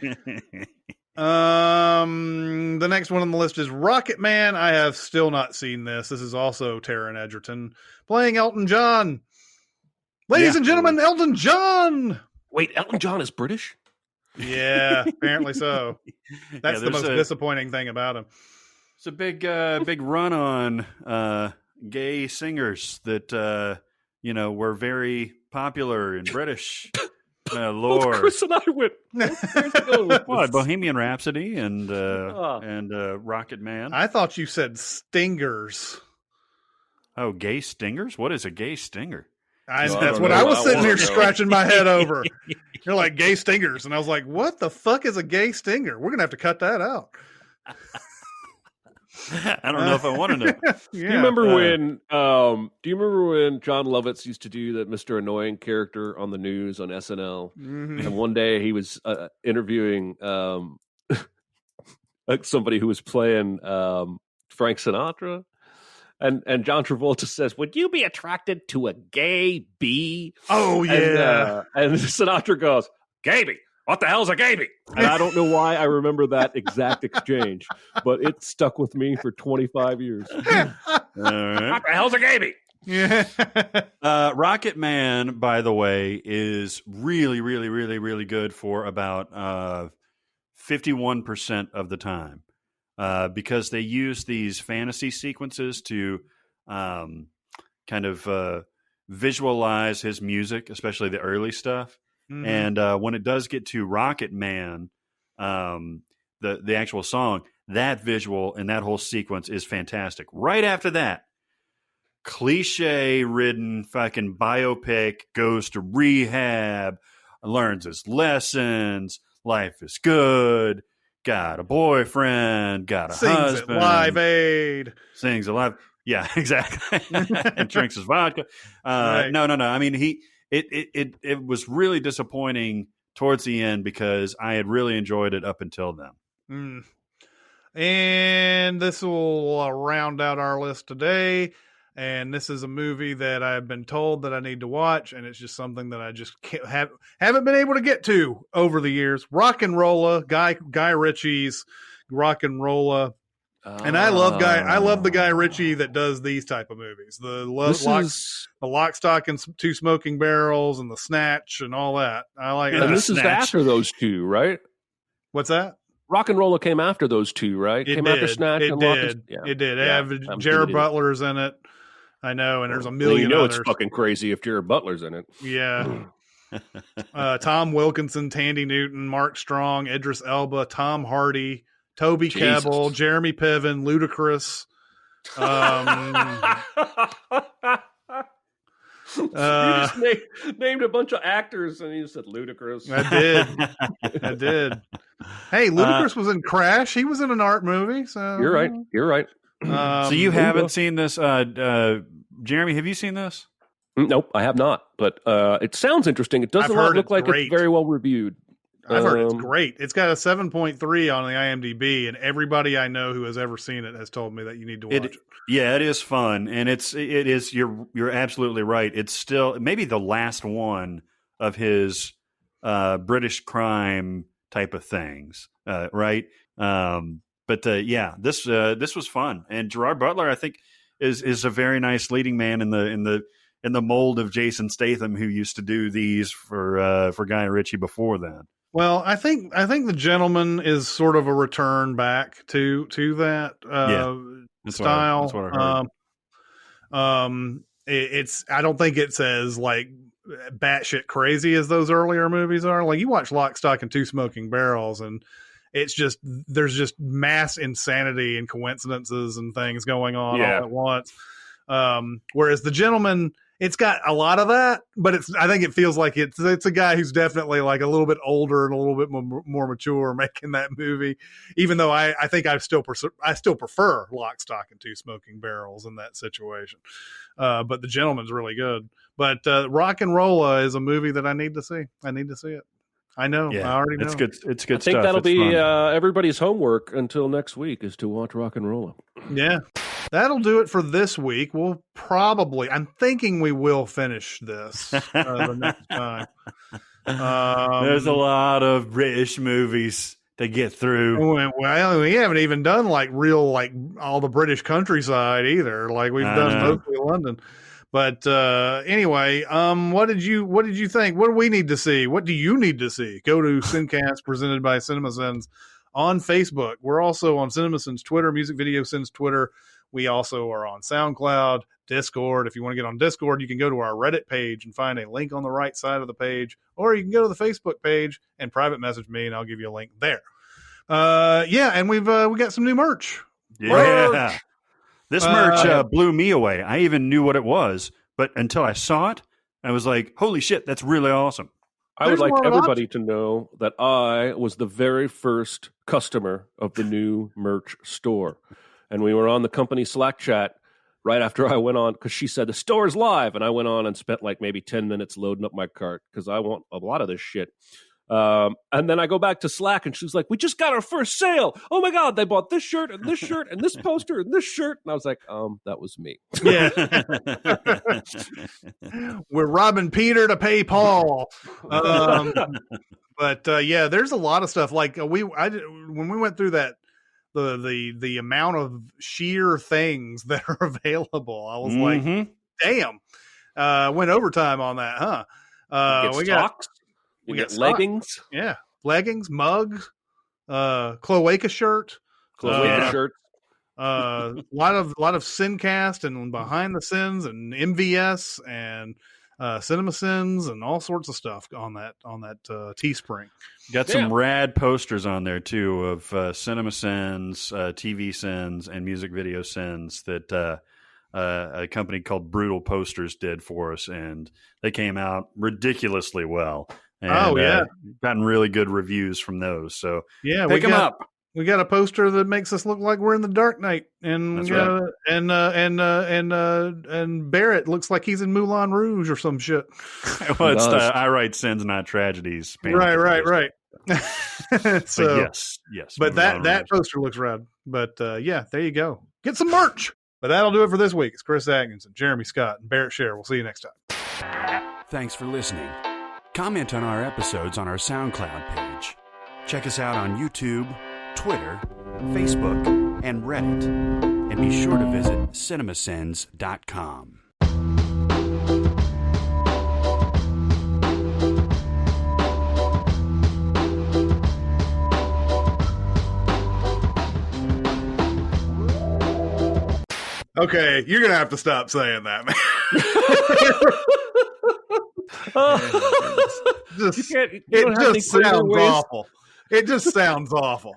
The next one on the list is Rocket Man. I have still not seen this. This is also Taron Egerton playing Elton John. Ladies and gentlemen, Elton John. Wait, Elton John is British? Yeah, apparently so. That's the most disappointing thing about him. It's a big run on gay singers that were very popular in British lore. Chris and I went. What, Bohemian Rhapsody and Rocket Man? I thought you said stingers. Oh, gay stingers? What is a gay stinger? That's what I was sitting here scratching my head over. You're like, gay stingers. And I was like, what the fuck is a gay stinger? We're going to have to cut that out. I don't know if I want to know. Yeah. Do you remember when John Lovitz used to do that Mr. Annoying character on the news on SNL? Mm-hmm. And one day he was interviewing somebody who was playing Frank Sinatra. And John Travolta says, "Would you be attracted to a gay bee?" Oh, yeah. And Sinatra goes, "Gay bee? What the hell's a gay bee?" And I don't know why I remember that exact exchange, but it stuck with me for 25 years. All right. What the hell's a gay bee? Yeah. Rocket Man, by the way, is really, really, really, really good for about 51% of the time. Because they use these fantasy sequences to kind of visualize his music, especially the early stuff. Mm-hmm. And when it does get to Rocket Man, the actual song, that visual and that whole sequence is fantastic. Right after that, cliche-ridden fucking biopic, goes to rehab, learns his lessons, life is good, got a boyfriend, got a husband. Sings at Live Aid. Sings a live. Yeah, exactly. And drinks his vodka. Right. No. I mean, it was really disappointing towards the end because I had really enjoyed it up until then. Mm. And this will round out our list today. And this is a movie that I've been told that I need to watch, and it's just something that I just haven't been able to get to over the years. Rock'n'Rolla, Guy Ritchie's Rock'n'Rolla. And I love the Guy Ritchie that does these type of movies. The Lock, Stock, and Two Smoking Barrels, and the Snatch, and all that. I like. And this is after those two, right? What's that? Rock'n'Rolla came after those two, right? It came did. after Snatch. It and did. Yeah. It did. Yeah. Jared Butler's in it. I know, and there's a million others. It's fucking crazy if Jared Butler's in it. Yeah. Tom Wilkinson, Tandy Newton, Mark Strong, Idris Elba, Tom Hardy, Toby Kebbell, Jeremy Piven, Ludacris. You just named a bunch of actors, and you said Ludacris. I did. Hey, Ludacris was in Crash. He was in an art movie. So You're right. So you haven't seen this, Jeremy? Have you seen this? Nope, I have not. But it sounds interesting. It doesn't look like it's very well reviewed. I've heard it's great. It's got a 7.3 on the IMDb, and everybody I know who has ever seen it has told me that you need to watch it. Yeah, it is fun, and it is. You're absolutely right. It's still maybe the last one of his British crime type of things, right? But this was fun, and Gerard Butler, I think, is a very nice leading man in the mold of Jason Statham, who used to do these for Guy Ritchie before then. Well, I think The Gentleman is sort of a return back to that style. That's what I heard. It's I don't think it's as like batshit crazy as those earlier movies are. Like you watch Lock, Stock, and Two Smoking Barrels, and it's just there's just mass insanity and coincidences and things going on all at once. Whereas The Gentleman, it's got a lot of that, but I think it feels like it's a guy who's definitely like a little bit older and a little bit more mature making that movie. Even though I think I still prefer Lock, Stock, and Two Smoking Barrels in that situation. But The Gentleman's really good. But Rock'n'Rolla is a movie that I need to see. I need to see it. I know. Yeah, I already know. It's good. It's good. I think that'll be everybody's homework until next week is to watch Rock'n'Rolla. Yeah. That'll do it for this week. I'm thinking we will finish this the next time. There's a lot of British movies to get through. Well, we haven't even done like all the British countryside either. Like we've done mostly London. But anyway, what did you think? What do we need to see? What do you need to see? Go to SinCast presented by Cinemasins on Facebook. We're also on Cinemasins Twitter, Music Video Sins Twitter. We also are on SoundCloud, Discord. If you want to get on Discord, you can go to our Reddit page and find a link on the right side of the page, or you can go to the Facebook page and private message me, and I'll give you a link there. And we got some new merch. Yeah. This merch blew me away. I even knew what it was, but until I saw it, I was like, holy shit, that's really awesome. I would like everybody to know that I was the very first customer of the new merch store. And we were on the company Slack chat right after I went on, because she said the store's live. And I went on and spent like maybe 10 minutes loading up my cart because I want a lot of this shit. And then I go back to Slack and she's like, we just got our first sale. Oh my God, they bought this shirt and this shirt and this poster and this shirt. And I was like, that was me. Yeah. We're robbing Peter to pay Paul. But there's a lot of stuff. Like when we went through that, the amount of sheer things that are available, I was like, damn, went overtime on that, huh? We got leggings. Yeah. Leggings, mugs, cloaca shirt. Shirts. A lot of SinCast and Behind the Sins and MVS and Cinemasins and all sorts of stuff on that Teespring. Got some rad posters on there too of Cinemasins, TV Sins, and music video Sins that a company called Brutal Posters did for us, and they came out ridiculously well. And, gotten really good reviews from those. So pick them up. We got a poster that makes us look like we're in the Dark Knight, and and Barrett looks like he's in Moulin Rouge or some shit. Well, it's the I Write Sins, Not Tragedies. Right. So yes. But that poster looks rad. But there you go. Get some merch. But that'll do it for this week. It's Chris Atkinson, Jeremy Scott, and Barrett Scher. We'll see you next time. Thanks for listening. Comment on our episodes on our SoundCloud page. Check us out on YouTube, Twitter, Facebook, and Reddit. And be sure to visit cinemasins.com. Okay, you're going to have to stop saying that, man. It just sounds awful. It just sounds awful.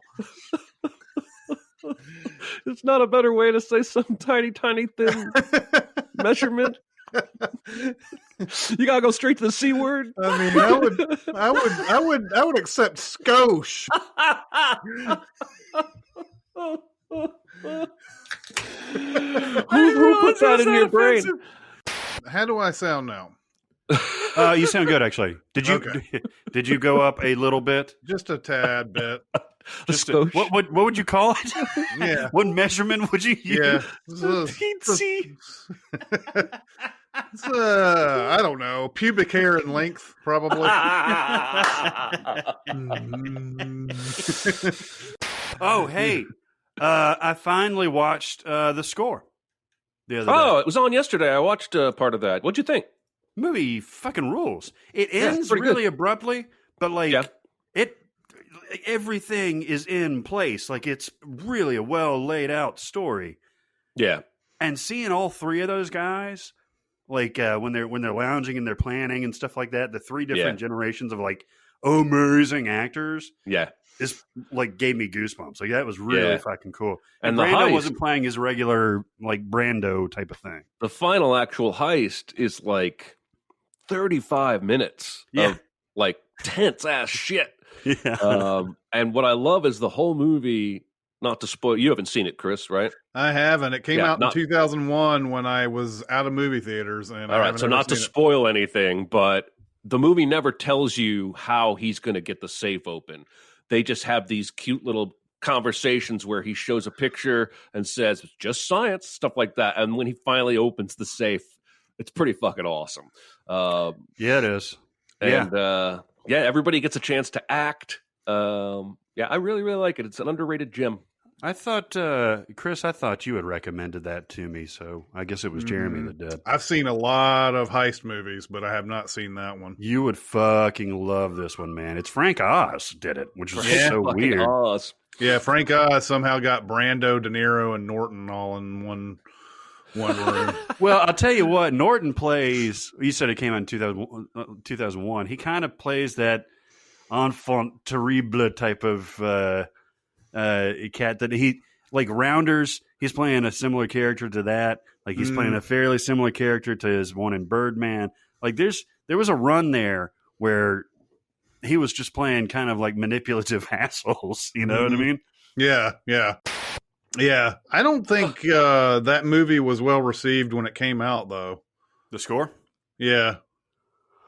It's not a better way to say some tiny thin measurement. You gotta go straight to the C word. I mean, I would accept skosh. Who puts that in your brain? How do I sound now? You sound good, actually. Did you go up a little bit? Just a tad bit. What would you call it? Yeah. What measurement would you use? Yeah. I don't know. Pubic hair in length, probably. Oh, hey. I finally watched the score the other day. It was on yesterday. I watched part of that. What'd you think? Movie fucking rules. It ends really abruptly, but everything is in place. Like, it's really a well laid out story. Yeah. And seeing all three of those guys, like when they're lounging and they're planning and stuff like that, the three different generations of like amazing actors. Yeah. This like gave me goosebumps. Like, that was really fucking cool. And the Brando heist wasn't playing his regular like Brando type of thing. The final actual heist is like 35 minutes of like tense ass shit. Yeah. And what I love is the whole movie. Not to spoil, you haven't seen it, Chris, right? I haven't. It came out in 2001 when I was out of movie theaters. And all right, so not to spoil anything, but the movie never tells you how he's going to get the safe open. They just have these cute little conversations where he shows a picture and says, just science, stuff like that. And when he finally opens the safe, it's pretty fucking awesome. Yeah, it is. And everybody gets a chance to act. I really, really like it. It's an underrated gem. I thought, Chris, you had recommended that to me, so I guess it was Jeremy that did. I've seen a lot of heist movies, but I have not seen that one. You would fucking love this one, man. It's Frank Oz did it, which is so weird. Oz. Yeah, Frank Oz somehow got Brando, De Niro, and Norton all in one room. Well, I'll tell you what, Norton plays, you said it came out in 2001. He kind of plays that enfant terrible type of cat that he, like Rounders, he's playing a similar character to that. Like he's playing a fairly similar character to his one in Birdman. Like there was a run there where he was just playing kind of like manipulative assholes. You know what I mean? Yeah, yeah. Yeah. I don't think that movie was well received when it came out, though. The score? Yeah.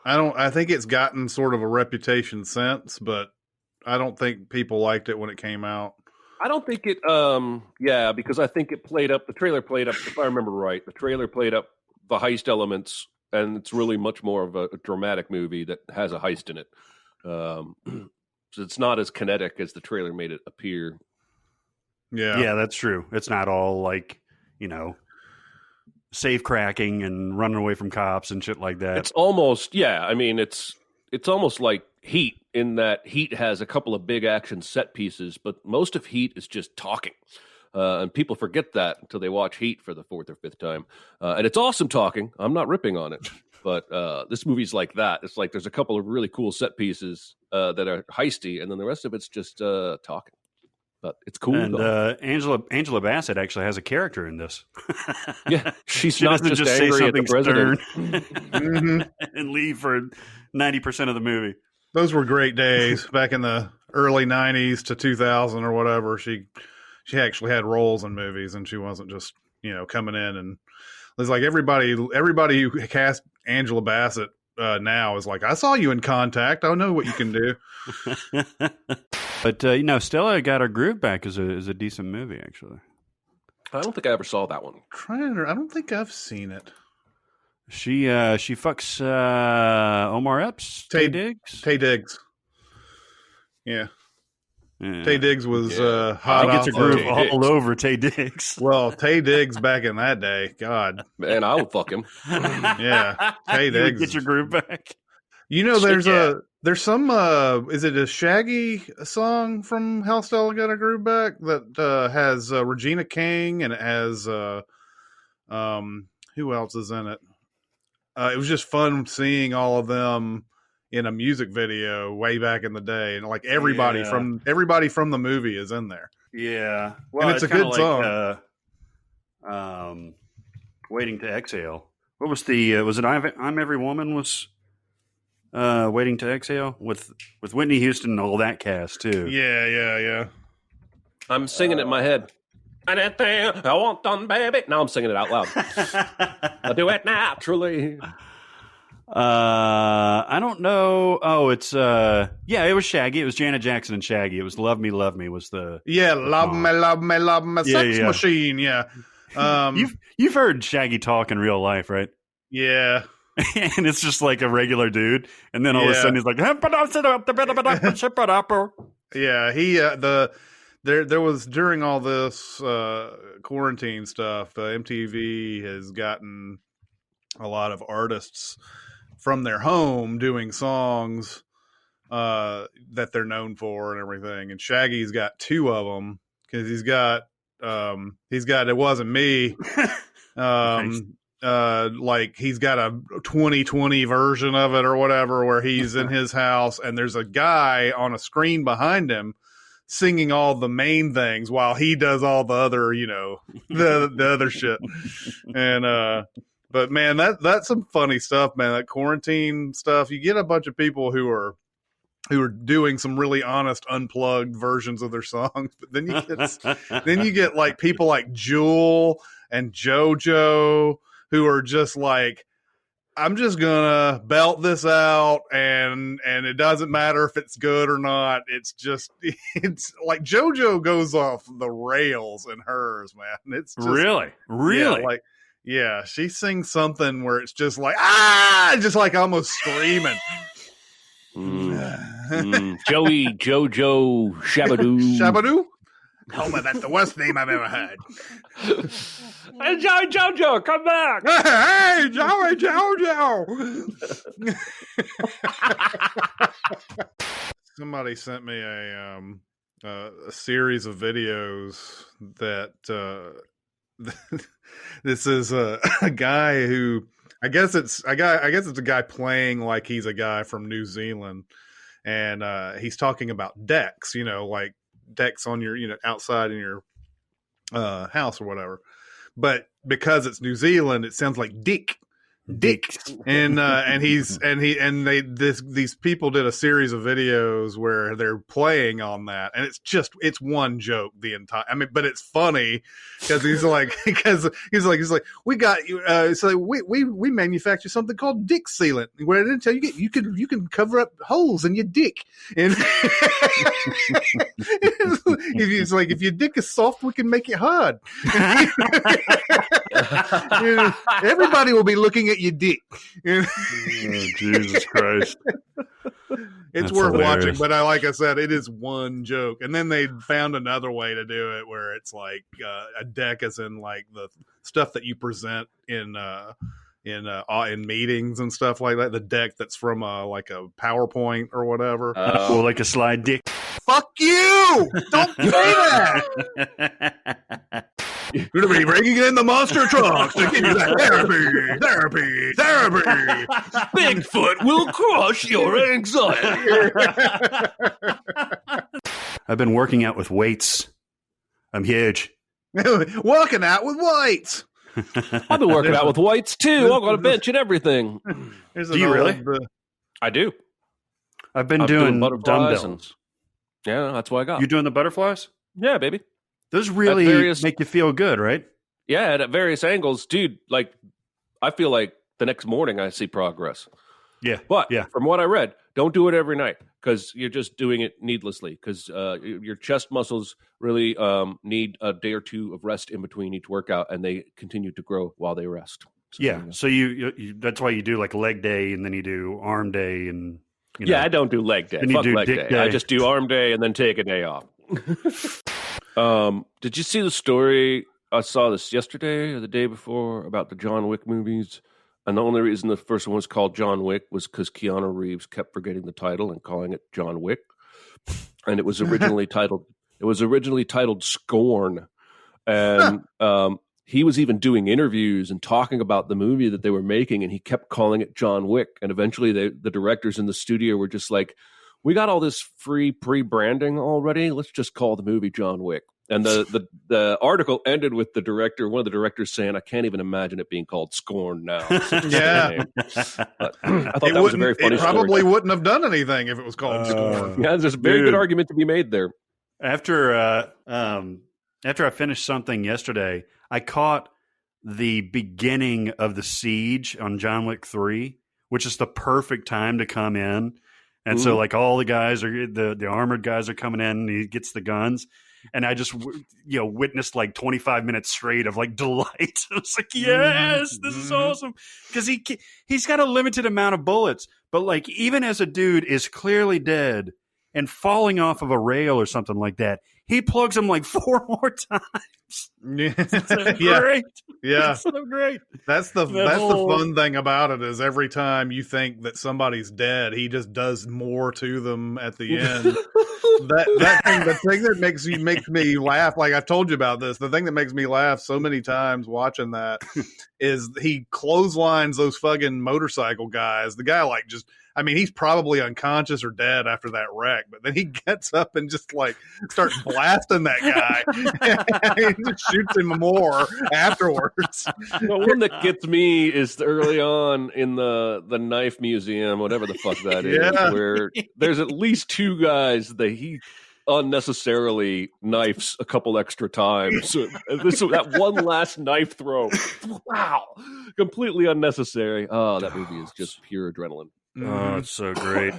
I think it's gotten sort of a reputation since, but I don't think people liked it when it came out. I don't think it, because I think it played up, the trailer played up, if I remember right, the trailer played up the heist elements, and it's really much more of a dramatic movie that has a heist in it. So it's not as kinetic as the trailer made it appear. Yeah, that's true. It's not all like, safe cracking and running away from cops and shit like that. It's almost, it's almost like Heat, in that Heat has a couple of big action set pieces, but most of Heat is just talking. And people forget that until they watch Heat for the fourth or fifth time. And it's awesome talking. I'm not ripping on it. But this movie's like that. It's like there's a couple of really cool set pieces that are heisty, and then the rest of it's just talking. But it's cool. And Angela Bassett actually has a character in this. Yeah, she not just say angry at the something president and leave for 90% of the movie. Those were great days back in the early 90s to 2000 or whatever. She actually had roles in movies, and she wasn't just, coming in. And it's like everybody who cast Angela Bassett now is like, I saw you in Contact. I know what you can do. But, Stella Got Her Groove Back is a decent movie, actually. I don't think I ever saw that one. I don't think I've seen it. She fucks Omar Epps, Taye Diggs. Taye Diggs. Yeah. Taye Diggs was hot. He gets a groove all over Taye Diggs. Well, Taye Diggs back in that day, God. Man, I would fuck him. Yeah. Taye Diggs. Get your groove back. There's some is it a Shaggy song from How Stella Got Her Groove Back that has Regina King, and it has who else is in it? It was just fun seeing all of them in a music video way back in the day, and like everybody from the movie is in there. Yeah, well, and it's a good song. Waiting to Exhale. What was was it I'm Every Woman was Waiting to Exhale with Whitney Houston and all that cast too. Yeah. I'm singing it in my head. Anything I want done, baby. Now I'm singing it out loud. I do it naturally. I don't know. Oh, it's it was Shaggy. It was Janet Jackson and Shaggy. It was Love Me was the Love Me, Sex Machine. Yeah. You've heard Shaggy talk in real life, right? Yeah. And it's just like a regular dude, and then all of a sudden he's like, yeah, he there was during all this quarantine stuff, MTV has gotten a lot of artists from their home doing songs that they're known for and everything, and Shaggy's got two of them because he's got It Wasn't Me. Nice. Like he's got a 2020 version of it or whatever, where he's in his house and there's a guy on a screen behind him singing all the main things while he does all the other, the other shit. And, but man, that's some funny stuff, man. That quarantine stuff, you get a bunch of people who are doing some really honest, unplugged versions of their songs. But then you get like people like Jewel and JoJo, who are just like, I'm just gonna belt this out, and it doesn't matter if it's good or not. It's like JoJo goes off the rails in hers, man. It's just, really, she sings something where it's just like just like almost screaming. Joey Jojo Shabadoo. Oh, man, that's the worst name I've ever heard. Hey, Joey Jojo, come back! Hey, Joey Jojo! Somebody sent me a series of videos that this is a guy who I guess it's a guy playing like he's a guy from New Zealand, and he's talking about decks, like decks on your outside in your house or whatever. But because it's New Zealand, it sounds like dick. And these people did a series of videos where they're playing on that, and it's one joke the entire. I mean, but it's funny because he's like we got you. So we manufacture something called dick sealant. Where I didn't tell you you can cover up holes in your dick, and if your dick is soft, we can make it hard. Everybody will be looking at your dick. Oh, Jesus Christ. It's worth watching, but like I said, it is one joke. And then they found another way to do it where it's like a deck is in like the stuff that you present in meetings and stuff like that. The deck that's from like a PowerPoint or whatever. Or like a slide dick. Fuck you! Don't say that! You're going to be bringing in the monster trucks to give you that therapy. Bigfoot will crush your anxiety. I've been working out with weights. I'm huge. Working out with weights. I've been working out with weights too. I've got a bench and everything. Do you really? I do. I've been doing dumbbells. Yeah, that's what I got. You doing the butterflies? Yeah, baby. Those really make you feel good, right? Yeah, and at various angles, dude. Like, I feel like the next morning I see progress. Yeah, but from what I read, don't do it every night because you're just doing it needlessly. Because your chest muscles really need a day or two of rest in between each workout, and they continue to grow while they rest. So, so you that's why you do like leg day, and then you do arm day, and I don't do leg day. Fuck leg day. I just do arm day and then take a day off. Did you see the story? I saw this yesterday or the day before about the John Wick movies. And the only reason the first one was called John Wick was because Keanu Reeves kept forgetting the title and calling it John Wick. And it was originally titled Scorn. And he was even doing interviews and talking about the movie that they were making, and he kept calling it John Wick. And eventually the directors in the studio were just like, we got all this free pre-branding already. Let's just call the movie John Wick. And the article ended with one of the directors saying, I can't even imagine it being called Scorn now. Yeah. I thought that was a very funny story. It probably wouldn't have done anything if it was called Scorn. Yeah, there's a very good argument to be made there. After I finished something yesterday, I caught the beginning of the siege on John Wick 3, which is the perfect time to come in. And so like all the guys are the armored guys are coming in, and he gets the guns. And I just, witnessed like 25 minutes straight of like delight. I was like, yes, this is awesome. Because he's got a limited amount of bullets, but like even as a dude is clearly dead and falling off of a rail or something like that, he plugs him like 4 more times. It's so great. Yeah. It's so great. That's the fun thing about it is every time you think that somebody's dead, he just does more to them at the end. The thing that makes me laugh, like I've told you about this, the thing that makes me laugh so many times watching that is he clotheslines those fucking motorcycle guys. The guy he's probably unconscious or dead after that wreck, but then he gets up and just like starts blasting that guy. He just shoots him more afterwards. The one that gets me is early on in the knife museum, whatever the fuck that is, where there's at least 2 guys that he unnecessarily knifes a couple extra times. So that one last knife throw, wow, completely unnecessary. Oh, that movie is just pure adrenaline. Oh, it's so great.